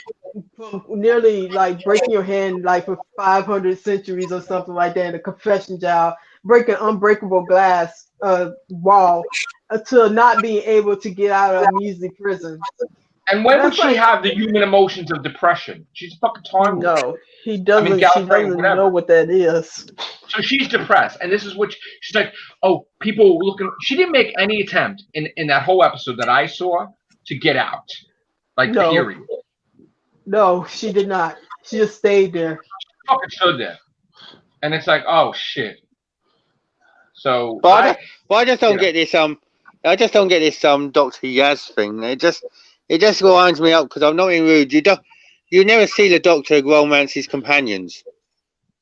Speaker 6: nearly like breaking your hand like for 500 centuries or something like that in a confession jar, breaking unbreakable glass wall, to not being able to get out of a measly prison?
Speaker 1: And when would she have the human emotions of depression? She's fucking timeless.
Speaker 6: No, he doesn't. She doesn't know what that is.
Speaker 1: So she's depressed, and this is what she's like. Oh, people looking. She didn't make any attempt in that whole episode that I saw to get out. Like, period.
Speaker 6: No, she did not. She just stayed there.
Speaker 1: She fucking stood there. And it's like, oh, shit. So...
Speaker 5: But I just don't get this, I just don't get this, Dr. Yaz thing. It just winds me up, because I'm not being rude. You never see the Doctor romance his companions.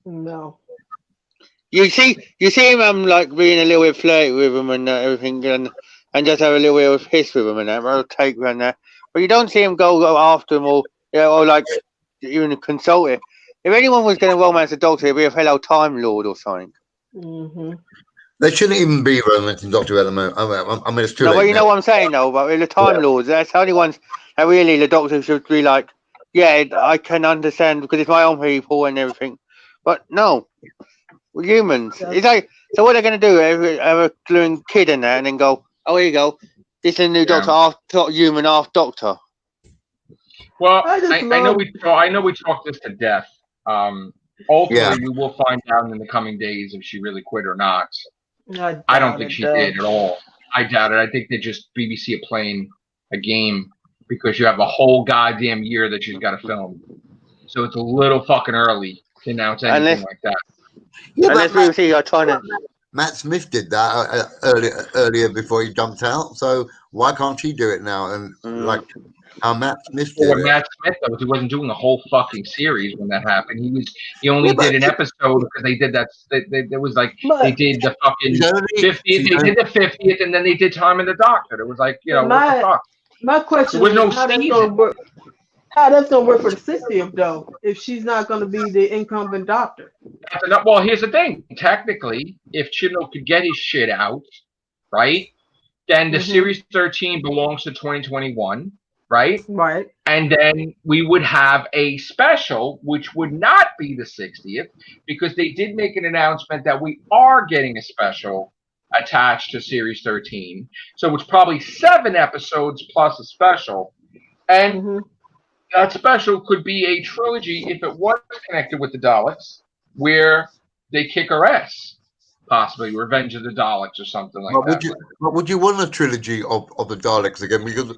Speaker 6: No.
Speaker 5: You see him, like, being a little bit flirty with them and everything, and just have a little bit of piss with them and that, or take around that. But you don't see him go after him or like even consult it. If anyone was going to romance a Doctor, it'd be a fellow Time Lord or something.
Speaker 2: They shouldn't even be romancing Doctor at the moment. I mean, it's too late.
Speaker 5: Well, you know what I'm saying, though. But the Time Lords, that's the only ones that really the Doctor should be like, yeah, I can understand because it's my own people and everything. But no, we're humans. It's like, so what are they going to do? Have a glowing kid in there and then go, oh, here you go. This is a new Doctor, half human, half Doctor.
Speaker 1: Well, I know we talked this to death. Ultimately, we will find out in the coming days if she really quit or not. I don't think she did at all. I doubt it. I think they just BBC are playing a game because you have a whole goddamn year that she's got to film. So it's a little fucking early to announce anything like that.
Speaker 2: Yeah,
Speaker 5: unless BBC are trying to.
Speaker 2: Matt Smith did that earlier before he jumped out. So why can't she do it now? And like how Matt Smith did it.
Speaker 1: Matt Smith, though, he wasn't doing the whole fucking series when that happened. He only did an episode because they did that. There was like they did the fucking 50th. They did the 50th, and then they did Time in the Doctor. It was like, you know, what the fuck?
Speaker 6: My question is how that's gonna work for the 60th though, if she's not gonna be the incumbent Doctor.
Speaker 1: Well, here's the thing. Technically, if Chibnall could get his shit out, right, then the Series 13 belongs to 2021, right?
Speaker 6: Right.
Speaker 1: And then we would have a special, which would not be the 60th, because they did make an announcement that we are getting a special attached to Series 13. So it's probably 7 episodes plus a special. And that special could be a trilogy if it was connected with the Daleks, where they kick her ass. Possibly Revenge of the Daleks or something like that.
Speaker 2: But would you want a trilogy of the Daleks again? Because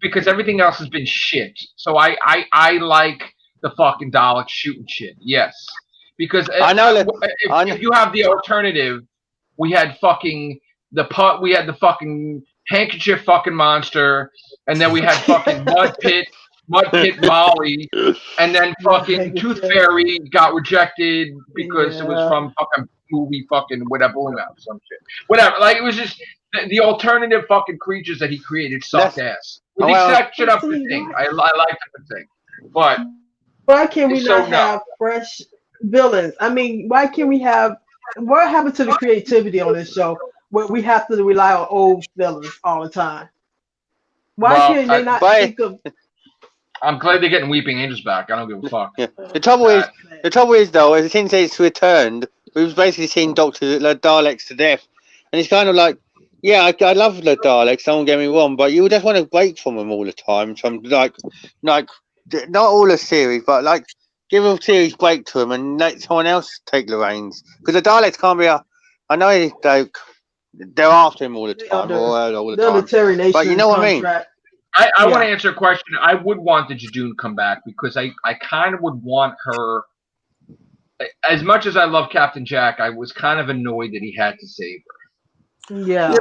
Speaker 1: because everything else has been shit. So I like the fucking Daleks shooting shit. Yes, because
Speaker 5: I know that
Speaker 1: if you have the alternative, we had fucking the fucking handkerchief fucking monster, and then we had fucking mud pit Molly, and then fucking Tooth Fairy got rejected because it was from fucking movie fucking whatever, some shit. Whatever. Like, it was just the alternative fucking creatures that he created sucked ass. With the exception of the Thing. I like the Thing. But
Speaker 6: why can't we not have fresh villains? I mean, why can't we have what happened to the creativity on this show where we have to rely on old villains all the time? Why can't they not think of
Speaker 1: I'm glad they're getting Weeping Angels back. I don't give a fuck.
Speaker 5: Yeah. The trouble is though, since it's returned, we've basically seen Doctor Daleks to death, and it's kind of like, yeah, I love the Daleks. Don't get me wrong, but you just want to break from them all the time. So like not all the series, but like give a series break to them and let someone else take the reins, because the Daleks can't be. I know they're after him all the time, all the time. But you know what I mean.
Speaker 1: I want to answer a question. I would want the Jadoon come back because I kind of would want her. As much as I love Captain Jack, I was kind of annoyed that he had to save her.
Speaker 6: Yeah.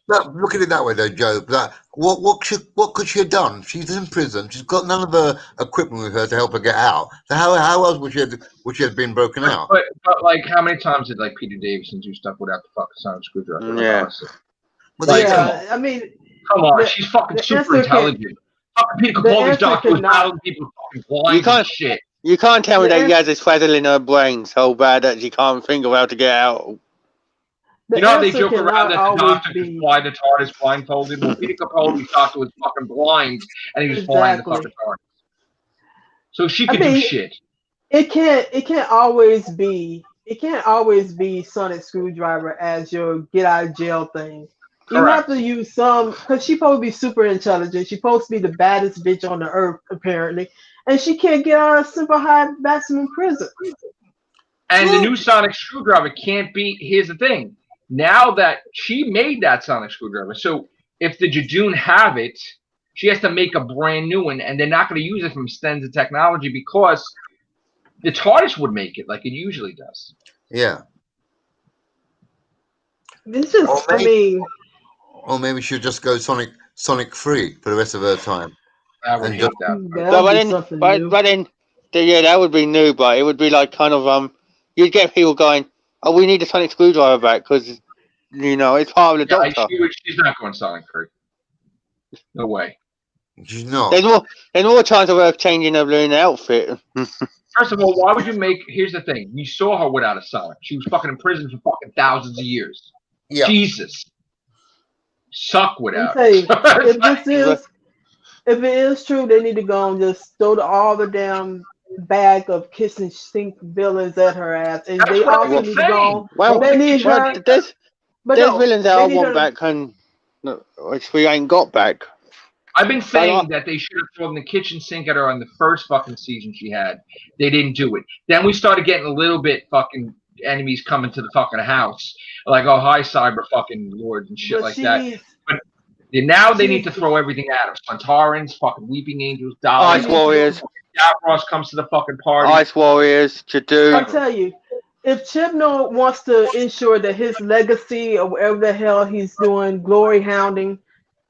Speaker 2: But look at it that way, though, Joe. That what could she have done? She's in prison. She's got none of her equipment with her to help her get out. So how else would she have been broken out?
Speaker 1: But like, how many times did like Peter Davison do stuff without the fucking sonic screwdriver?
Speaker 5: Yeah.
Speaker 6: Like, I mean.
Speaker 1: Come on, she's fucking super intelligent. Fucking Peter Capaldi's doctor was battling people fucking blind and shit.
Speaker 5: You can't tell me that he has this feather in her brain so bad that she can't think of how to get out.
Speaker 1: You know how they joke around that the doctor could fly the TARDIS blindfolded? Well, Peter Capaldi's doctor was fucking blind and he was flying the fucking TARDIS. So she could do shit.
Speaker 6: It can't always be sonic screwdriver as your get out of jail thing. You have to use some, because she's supposed to be super intelligent. She's supposed to be the baddest bitch on the earth, apparently. And she can't get out of super high maximum prison.
Speaker 1: And the new sonic screwdriver can't be, here's the thing. Now that she made that sonic screwdriver, so if the Jadoon have it, she has to make a brand new one, and they're not going to use it from Stenza Technology because the TARDIS would make it like it usually does.
Speaker 2: Yeah.
Speaker 6: This is,
Speaker 2: or maybe she'll just go Sonic free for the rest of her time.
Speaker 1: I would hate
Speaker 5: that. That would be new, but it would be like kind of you'd get people going, "Oh, we need a sonic screwdriver back because it's part of the Doctor."
Speaker 1: She's not going Sonic free. No way.
Speaker 2: She's not.
Speaker 5: There's more chance of her changing her balloon outfit.
Speaker 1: First of all, why would you make? Here's the thing: we saw her without a Sonic. She was fucking in prison for fucking thousands of years. Yeah. Jesus. Suck without.
Speaker 6: If it is true, they need to go and just throw all the damn bag of kitchen sink villains at her ass, and they also need to go.
Speaker 5: Well, they need her. There's villains that I want back, and which we ain't got back.
Speaker 1: I've been saying that they should have thrown the kitchen sink at her on the first fucking season she had. They didn't do it. Then we started getting a little bit fucking enemies coming to the fucking house. Like, oh, hi, cyber fucking lords and shit that. But now they need to throw everything at us. Santarans, fucking Weeping Angels, Daleks.
Speaker 5: Ice Warriors.
Speaker 1: Davros comes to the fucking party.
Speaker 5: Ice Warriors, Jadoon.
Speaker 6: I'll tell you, if Chibnall wants to ensure that his legacy or whatever the hell he's doing, glory hounding,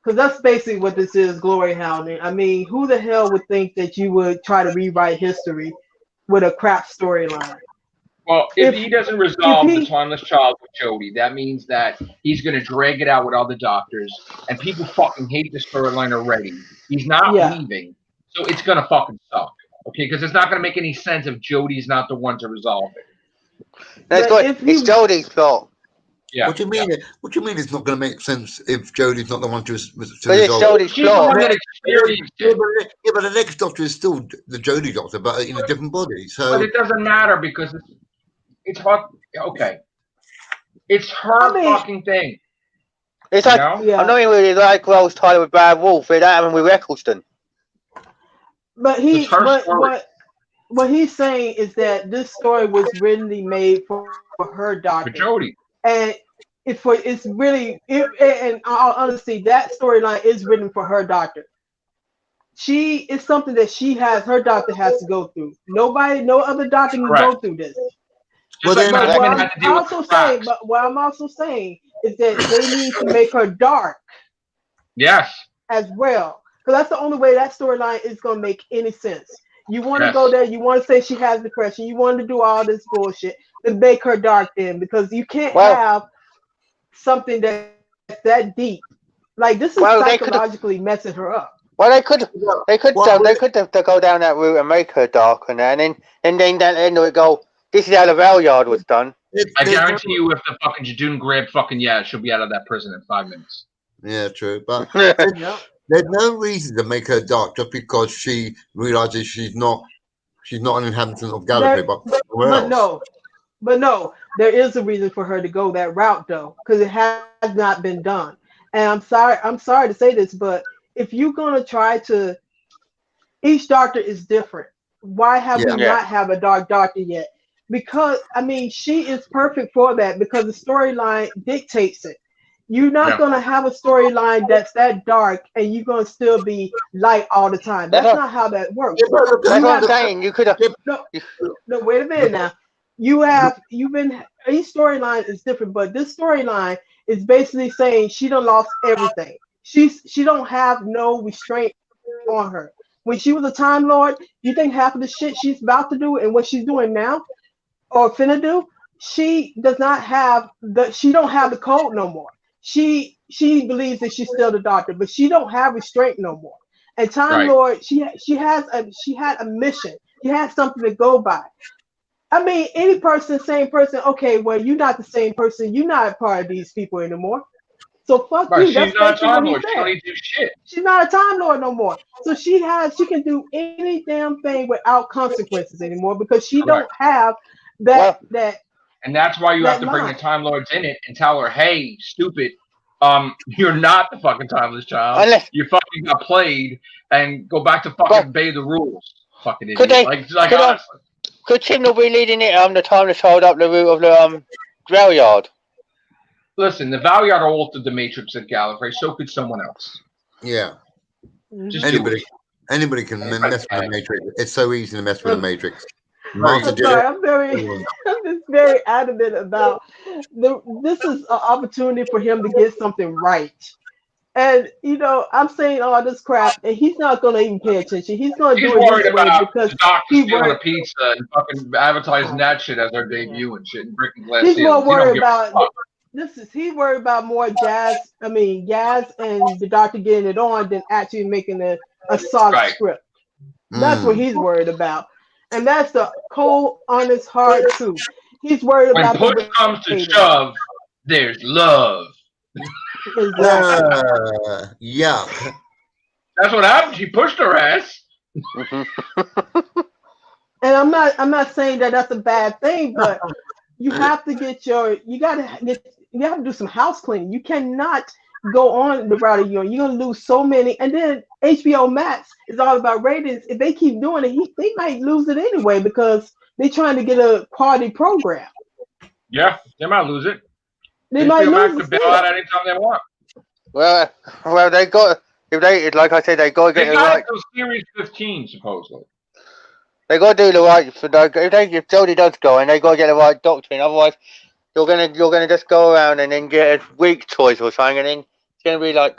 Speaker 6: because that's basically what this is, glory hounding. I mean, who the hell would think that you would try to rewrite history with a crap storyline?
Speaker 1: Well, if he doesn't resolve the Timeless Child with Jodie, that means that he's going to drag it out with other doctors, and people fucking hate the storyline already. He's not leaving, so it's going to fucking suck, okay? Because it's not going to make any sense if Jodie's not the one to resolve it.
Speaker 5: That's good. It's Jodie's fault.
Speaker 2: Yeah. What do you mean? What do you mean it's not going to make sense if Jodie's not the one to resolve it?
Speaker 5: But it's Jodie's fault.
Speaker 2: Yeah, but the next Doctor is still the Jodie Doctor, but in a different body. So.
Speaker 1: But it doesn't matter because it's hard. Okay, it's her fucking thing.
Speaker 5: It's like I'm not even really like Rose Tyler with Bad Wolf. It happened with Eccleston.
Speaker 6: But what he's saying is that this story was really made for her doctor.
Speaker 1: For Jodie.
Speaker 6: And it's really and all honesty, that storyline is written for her doctor. It's something that her doctor has to go through. No other doctor can go through this.
Speaker 1: Just like
Speaker 6: what I'm also saying is that they need to make her dark.
Speaker 1: Yes.
Speaker 6: As well. Because that's the only way that storyline is going to make any sense. You want to go there, you want to say she has depression, you want to do all this bullshit to make her dark then, because you can't have something that's that deep. Like, this is psychologically messing her up.
Speaker 5: Well, they could go down that route and make her dark, and then at the end of it go, this is how the Valeyard was done.
Speaker 1: I guarantee you, if the fucking Jadun grabbed fucking she'll be out of that prison in 5 minutes.
Speaker 2: Yeah, true. But there's no reason to make her dark just because she realizes she's not an inhabitant of Gallifrey, but
Speaker 6: no, there is a reason for her to go that route though, because it has not been done. And I'm sorry to say this, but if you're gonna try to, each doctor is different. Why have we not have a dark doctor yet? Because I mean, she is perfect for that because the storyline dictates it. You're not gonna have a storyline that's that dark and you're gonna still be light all the time. That's not how that works.
Speaker 5: That's what I'm saying. You could have.
Speaker 6: No, wait a minute now. You've been, each storyline is different, but this storyline is basically saying she done lost everything. She don't have no restraint on her. When she was a Time Lord, you think half of the shit she's about to do and what she's doing now or finna do, she does not have she don't have the code no more. She believes that she's still the doctor, but she don't have restraint no more. And Time Lord, she had a mission. She had something to go by. I mean, any person, same person. Okay, well, you're not the same person. You're not a part of these people anymore. So fuck you.
Speaker 1: She's not a Time Lord. She don't need to do shit.
Speaker 6: She's not a Time Lord no more. So she can do any damn thing without consequences anymore because she don't have that.
Speaker 1: And that's why you have to bring the Time Lords in it and tell her, hey, stupid, you're not the fucking timeless child. You fucking got played, and go back to fucking obey the rules. Fucking idiot.
Speaker 5: Could Chibnall be leading it the timeless child up the route of the Valeyard?
Speaker 1: Listen, the Valeyard altered the Matrix at Gallifrey, so could someone else.
Speaker 2: Yeah.
Speaker 1: Just
Speaker 2: anybody can mess with the Matrix. It's so easy to mess with the Matrix.
Speaker 6: I'm just very adamant about this is an opportunity for him to get something right. And I'm saying all this crap, and he's not going to even pay attention. He's going to do it this way because
Speaker 1: he's stealing a pizza and fucking advertising that shit as our debut and shit and breaking glass.
Speaker 6: He's more worried about he's worried about more Yaz and the doctor getting it on than actually making a solid script. That's what he's worried about. And that's the cold, honest, hard truth. He's worried about
Speaker 1: when push comes to shove, there's love.
Speaker 2: Yeah.
Speaker 1: That's what happened. She pushed her ass.
Speaker 6: And I'm not saying that that's a bad thing, but you have to you have to do some house cleaning. You cannot go on the route of you're going to lose so many. And then HBO Max is all about ratings. If they keep doing it, they might lose it anyway because they're trying to get a quality program.
Speaker 1: Yeah, they might lose it.
Speaker 6: They might lose
Speaker 1: it. Bail out anytime they want.
Speaker 5: Well, they got, if they, like I said, they got to get it right.
Speaker 1: Series 15, supposedly.
Speaker 5: They got to do the right, if Jodie does go, and they got to get the right doctor in, otherwise you're gonna just go around and then get a weak choice or something, and then it's gonna be like.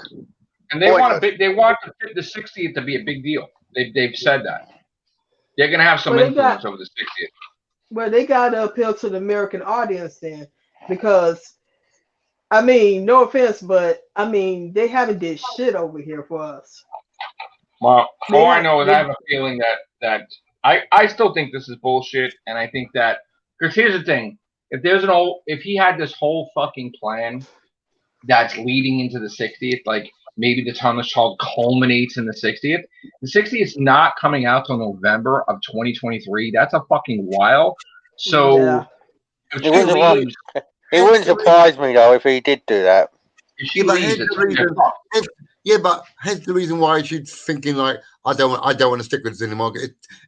Speaker 1: And they want the 60th to be a big deal. They've said that they're gonna have some influence over the 60th.
Speaker 6: Well, they got to appeal to the American audience then, because I mean, no offense, but I mean they haven't did shit over here for us.
Speaker 1: Well, all I know is I have a feeling that I still think this is bullshit, and I think that because here's the thing. If he had this whole fucking plan that's leading into the 60th, like maybe the Timeless Child culminates in the 60th. The 60th is not coming out till November of 2023. That's a fucking while. So
Speaker 5: it wouldn't surprise me though if he did do that.
Speaker 2: Yeah, but hence the reason why she's thinking like, I don't want to stick with this anymore.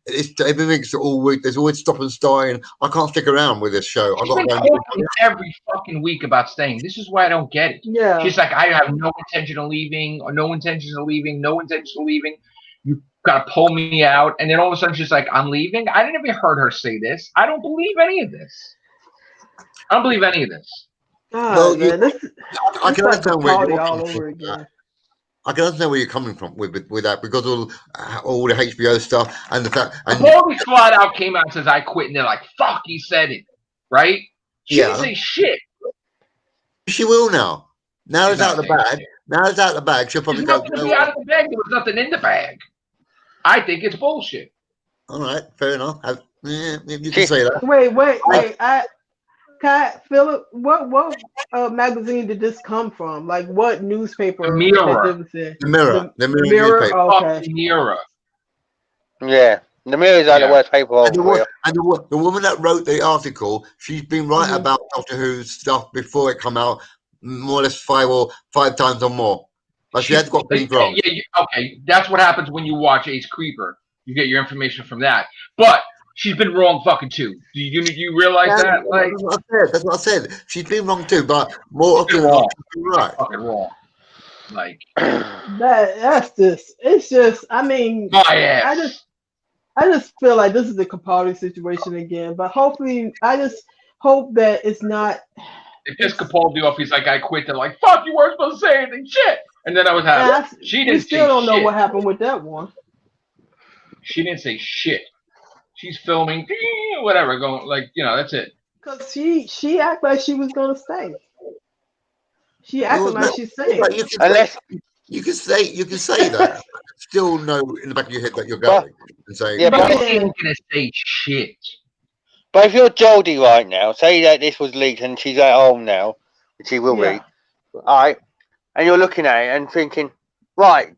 Speaker 2: It's everything's all week. There's always stop and starting. I can't stick around with this show.
Speaker 1: She's been talking every fucking week about staying. This is why I don't get it.
Speaker 6: Yeah.
Speaker 1: She's like, I have no intention of leaving, or no intention of leaving, no intention of leaving. You gotta pull me out, and then all of a sudden she's like, I'm leaving. I didn't even heard her say this. I don't believe any of this. I don't believe any of this.
Speaker 6: God, man,
Speaker 2: I can understand where you're
Speaker 6: all
Speaker 2: coming
Speaker 6: over
Speaker 2: from.
Speaker 6: again.
Speaker 2: I can understand where you're coming from with that, because all the HBO stuff and the fact. And
Speaker 1: Paulie flat out came out and says, I quit, and they're like, fuck, he said it, right? She didn't say shit.
Speaker 2: She will now. Now it's out of the bag.
Speaker 1: Shit.
Speaker 2: Now it's out of the bag. She'll probably
Speaker 1: There's nothing to be out of the bag. There was nothing in the bag. I think it's bullshit.
Speaker 2: All right, fair enough. You can say that.
Speaker 6: Wait. Philip, what magazine did this come from? Like, what newspaper?
Speaker 1: The Mirror.
Speaker 2: The Mirror. The Mirror newspaper.
Speaker 6: Okay.
Speaker 1: The Mirror.
Speaker 5: Yeah. The Mirror's like the worst paper over here.
Speaker 2: And the woman that wrote the article, she's been right about Doctor Who's stuff before it come out, more or less five times or more. But she has got things wrong.
Speaker 1: Yeah, okay. That's what happens when you watch Ace Creeper. You get your information from that. But she's been wrong fucking too. Do you realize that? Like,
Speaker 2: that's what I said. She's been wrong too, but more often than not, she's been right.
Speaker 1: Fucking wrong. Like
Speaker 6: that's just. It's just. I mean,
Speaker 1: my ass.
Speaker 6: I just feel like this is a Capaldi situation again. But hopefully, I just hope that it's not.
Speaker 1: It pissed Capaldi off. He's like, I quit. They're like, fuck, you weren't supposed to say anything. Shit. And then I was happy. She didn't. We
Speaker 6: still don't know what happened with that one.
Speaker 1: She didn't say shit. She's filming, whatever, going like, that's it.
Speaker 6: Because she acted like she was gonna stay. She acted like she's saying.
Speaker 2: You can say that. Still know in the back of your head that you're going and say.
Speaker 1: Yeah, but she ain't gonna say shit.
Speaker 5: But if you're Jodie right now, say that this was leaked and she's at home now, which she will be, all right, and you're looking at it and thinking, right,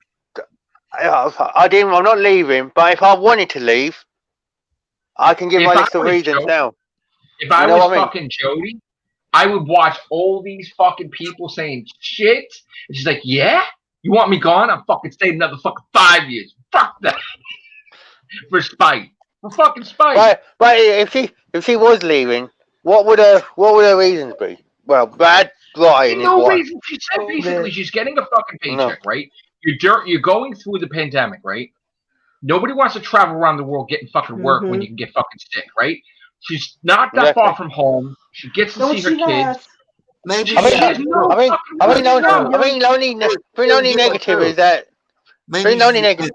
Speaker 5: I'm not leaving, but if I wanted to leave, I can give my list of reasons now.
Speaker 1: If I was fucking Jodie, I would watch all these fucking people saying shit. And she's like, yeah? You want me gone? I'm fucking staying another fucking 5 years. Fuck that. For spite. For fucking spite.
Speaker 5: But if she was leaving, what would her reasons be? Well, bad writing is one.
Speaker 1: Reason. She said basically she's getting a fucking paycheck, right? You're going through the pandemic, right? Nobody wants to travel around the world getting fucking work when you can get fucking sick, right? She's not that far from home. She gets to see her kids.
Speaker 2: Maybe.
Speaker 5: I mean, the only negative is that. Maybe the only negative.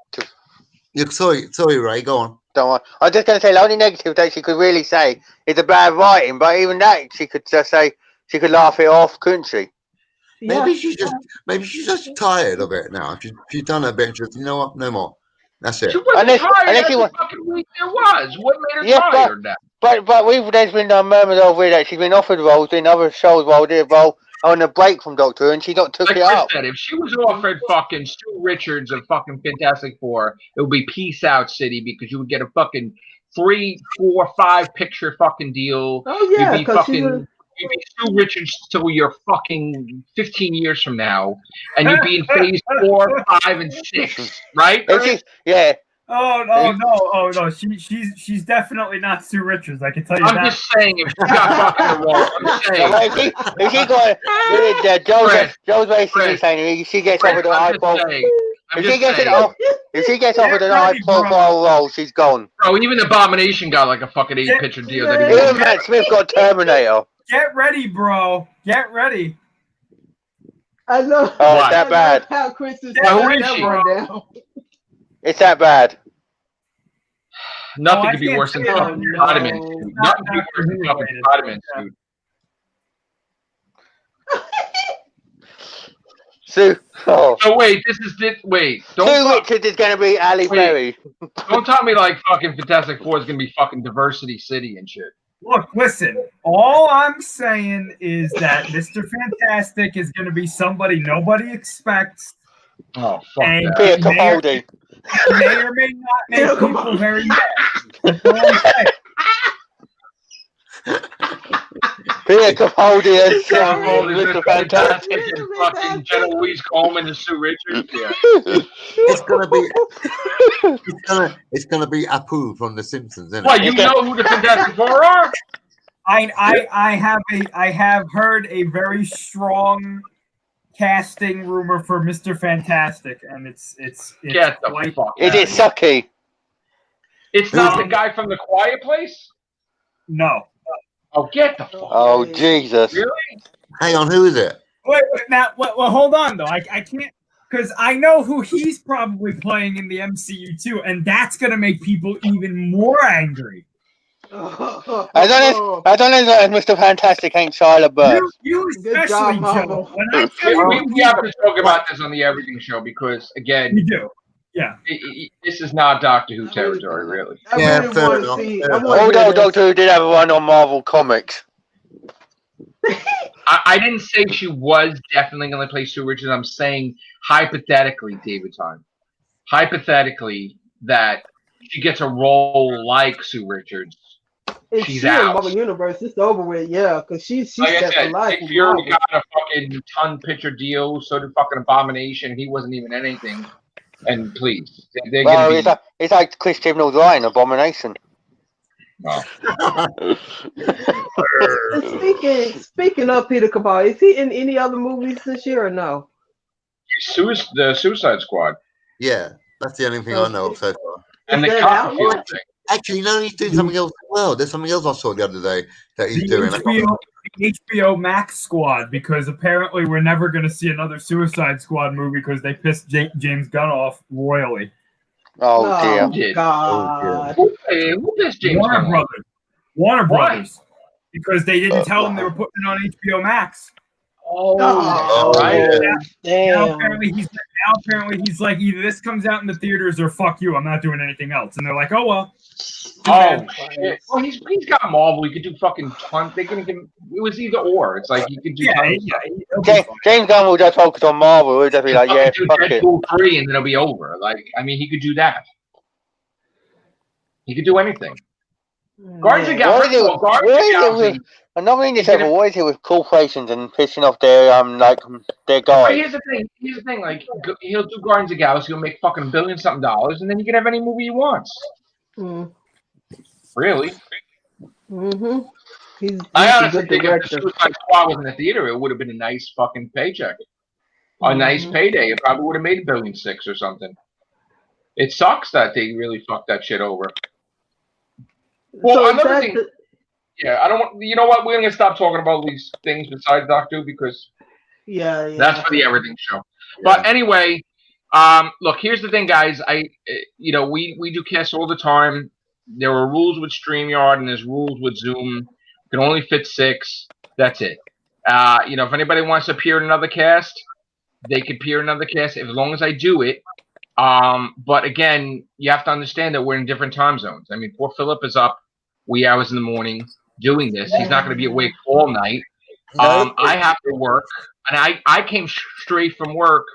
Speaker 2: Sorry, Ray. Go on.
Speaker 5: Don't worry. I was just going to say the only negative that she could really say is the bad writing, but even that she could just say she could laugh it off, couldn't she?
Speaker 2: Maybe she's just tired of it now. She's done her bit. She's, you know what? No more. That's it.
Speaker 1: She wasn't tired every fucking week there was. What made her tired now?
Speaker 5: But there's been murmurs over here that she's been offered roles in other shows while they on a break from Doctor Who, and she not took it up.
Speaker 1: Said, if she was offered fucking Stu Richards of fucking Fantastic Four, it would be Peace Out City, because you would get a fucking 3, 4, 5 picture fucking deal.
Speaker 6: Oh yeah,
Speaker 1: you'd be Stu Richards till you're fucking 15 years from now, and you'd be in phase 4, 5, and 6, right?
Speaker 5: Yeah.
Speaker 3: Oh no! She's definitely not Sue Richards. I can tell you that.
Speaker 1: I'm just saying, if she got fucking wrong, I'm saying.
Speaker 5: If she got Joe's basically saying if she gets offered an high profile, if she gets offered an high profile role, she's gone.
Speaker 1: Bro, even Abomination got like a fucking 8-picture deal.
Speaker 5: Even Matt Smith got Terminator.
Speaker 3: Get ready, bro. Get ready.
Speaker 6: I know.
Speaker 5: Oh, it's that bad.
Speaker 6: How Chris is
Speaker 1: down.
Speaker 5: It's that bad.
Speaker 1: Nothing could be worse than fucking condiments, dude. Nothing could be worse than fucking condiments, dude.
Speaker 5: So
Speaker 1: wait, wait.
Speaker 5: Sue Richards is going to be Ali Berry.
Speaker 1: Don't tell me like fucking Fantastic Four is going to be fucking Diversity City and shit.
Speaker 3: Look, listen. All I'm saying is that Mr. Fantastic is going to be somebody nobody expects.
Speaker 1: Oh, fuck that.
Speaker 5: Peter Capaldi.
Speaker 3: May or may not make people very mad. That's all I'm saying.
Speaker 5: Peter Capaldi as
Speaker 1: Mr.
Speaker 5: Mr. Fantastic.
Speaker 1: And fucking Jenna Louise Coleman and Sue Richards. Yeah.
Speaker 2: It's gonna be Apu from The Simpsons, isn't it?
Speaker 1: What, you know who the Fantastic Four are?
Speaker 3: I have heard a very strong casting rumor for Mr. Fantastic, and it's
Speaker 1: Get the
Speaker 3: quite,
Speaker 1: fuck
Speaker 5: Is
Speaker 1: out
Speaker 5: it
Speaker 1: of here.
Speaker 5: sucky?
Speaker 1: It's not the guy from The Quiet Place?
Speaker 3: no.
Speaker 1: Oh, get the fuck.
Speaker 5: Oh, Jesus.
Speaker 1: Really?
Speaker 2: Hang on, who is it?
Speaker 3: Wait, now, well, hold on though. I can't, because I know who he's probably playing in the MCU too, and that's gonna make people even more angry.
Speaker 5: I don't know if Mr. Fantastic ain't Shia LaBeouf.
Speaker 3: You
Speaker 6: Good
Speaker 3: especially,
Speaker 6: job,
Speaker 3: Joe.
Speaker 6: Marvel.
Speaker 3: When I tell you,
Speaker 1: We have to talk about this on the Everything Show because, again,
Speaker 3: we do. Yeah.
Speaker 1: this is not Doctor Who territory, really.
Speaker 6: I
Speaker 2: Yeah,
Speaker 6: really
Speaker 2: fair
Speaker 6: want to
Speaker 2: enough,
Speaker 6: see.
Speaker 2: fair
Speaker 6: I
Speaker 2: enough.
Speaker 6: want to
Speaker 5: Although Doctor Who did have a run on Marvel Comics.
Speaker 1: I didn't say she was definitely going to play Sue Richards. I'm saying hypothetically, David Time, hypothetically that she gets a role like Sue Richards.
Speaker 6: If
Speaker 1: She's
Speaker 6: she in
Speaker 1: out.
Speaker 6: Marvel Universe, it's over with. Yeah, because she's
Speaker 1: Like I
Speaker 6: set for
Speaker 1: said,
Speaker 6: life.
Speaker 1: Nick
Speaker 6: with
Speaker 1: Fury
Speaker 6: Marvel.
Speaker 1: got a fucking ton picture deal. So did fucking Abomination. He wasn't even anything. And please, they're
Speaker 5: Well,
Speaker 1: going to be.
Speaker 5: it's like Chris Chibnall's Ryan, Abomination.
Speaker 1: No.
Speaker 6: And speaking of Peter Capaldi, is he in any other movies this year or no?
Speaker 1: The Suicide Squad.
Speaker 2: Yeah, that's the only thing I know of so far.
Speaker 1: And the
Speaker 6: Is that out
Speaker 1: Copperfield
Speaker 6: yet?
Speaker 1: thing.
Speaker 2: Actually, no, he's doing something else as well. There's something else I saw the other day that he's doing.
Speaker 3: The HBO Max squad, because apparently we're never going to see another Suicide Squad movie because they pissed James Gunn off royally.
Speaker 5: Oh, dear.
Speaker 6: God.
Speaker 2: Oh,
Speaker 1: Who pissed James
Speaker 3: Warner
Speaker 1: Gunn?
Speaker 3: Brothers. Warner
Speaker 1: Why?
Speaker 3: Brothers. Because they didn't tell them they were putting it on HBO Max.
Speaker 6: Oh,
Speaker 1: right.
Speaker 3: Now
Speaker 6: damn.
Speaker 3: apparently he's like, either this comes out in the theaters or fuck you, I'm not doing anything else. And they're like, oh well.
Speaker 1: Oh shit! Well, he's got Marvel. He could do fucking tons. They can. It was either or. It's like he could do. Tons.
Speaker 5: James Gunn will just focus on Marvel. He'll just be like, yeah,
Speaker 1: do
Speaker 5: fuck it.
Speaker 1: Deadpool 3 and then it'll be over. Like, I mean, he could do that. He could do anything. Guardians of the Galaxy.
Speaker 5: I'm not meaning this ever. What is it with corporations and pissing off their their guys?
Speaker 1: Here's the thing. Like, he'll do Guardians of the Galaxy. He'll make fucking $1 billion something, and then he can have any movie he wants. Really?
Speaker 6: Mm-hmm. He's
Speaker 1: I
Speaker 6: a
Speaker 1: honestly
Speaker 6: good
Speaker 1: think if
Speaker 6: director.
Speaker 1: the Suicide Squad was in the theater, it would have been a nice fucking paycheck. A nice payday. It probably would have made $1.6 billion or something. It sucks that they really fucked that shit over. Well,
Speaker 6: So
Speaker 1: another thing. Yeah, I don't want. You know what? We're gonna stop talking about these things besides Doctor Who because that's for the Everything Show. Yeah. But anyway, look. Here's the thing, guys. We do casts all the time. There are rules with StreamYard and there's rules with Zoom. You can only fit 6. That's it. If anybody wants to appear in another cast, they could appear in another cast as long as I do it. But again, you have to understand that we're in different time zones. I mean, poor Philip is up wee hours in the morning doing this. He's not going to be awake all night. I have to work, and I came straight from work,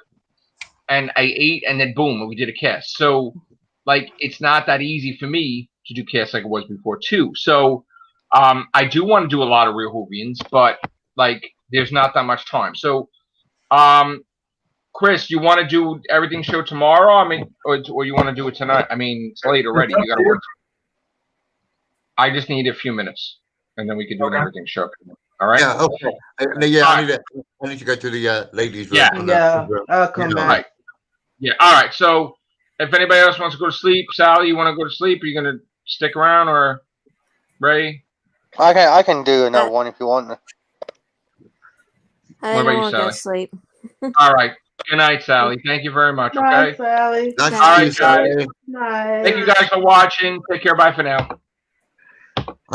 Speaker 1: and I ate, and then boom, we did a cast. So, like, it's not that easy for me to do casts like it was before too. So, I do want to do a lot of Real Whovians, but like, there's not that much time. So, Chris, you want to do Everything Show tomorrow? I mean, or you want to do it tonight? I mean, it's late already. You got to work. I just need a few minutes, and then we can do an Everything Show. All right?
Speaker 2: Yeah, okay. I need to go to the ladies' room.
Speaker 6: I'll come back.
Speaker 1: Right. Yeah, all right. So, if anybody else wants to go to sleep, Sally, you want to go to sleep? Are you going to stick around, or Ray?
Speaker 5: I can do another one if you want.
Speaker 4: I
Speaker 1: What about
Speaker 4: don't
Speaker 1: you,
Speaker 4: want to go
Speaker 1: Sally?
Speaker 4: to sleep.
Speaker 1: All right. Good night, Sally. Thank you very much.
Speaker 6: Bye,
Speaker 1: Okay.
Speaker 6: Sally.
Speaker 2: Nice
Speaker 1: All right,
Speaker 2: to see you,
Speaker 1: guys.
Speaker 2: Sally.
Speaker 6: Night.
Speaker 1: Thank you guys for watching. Take care. Bye for now.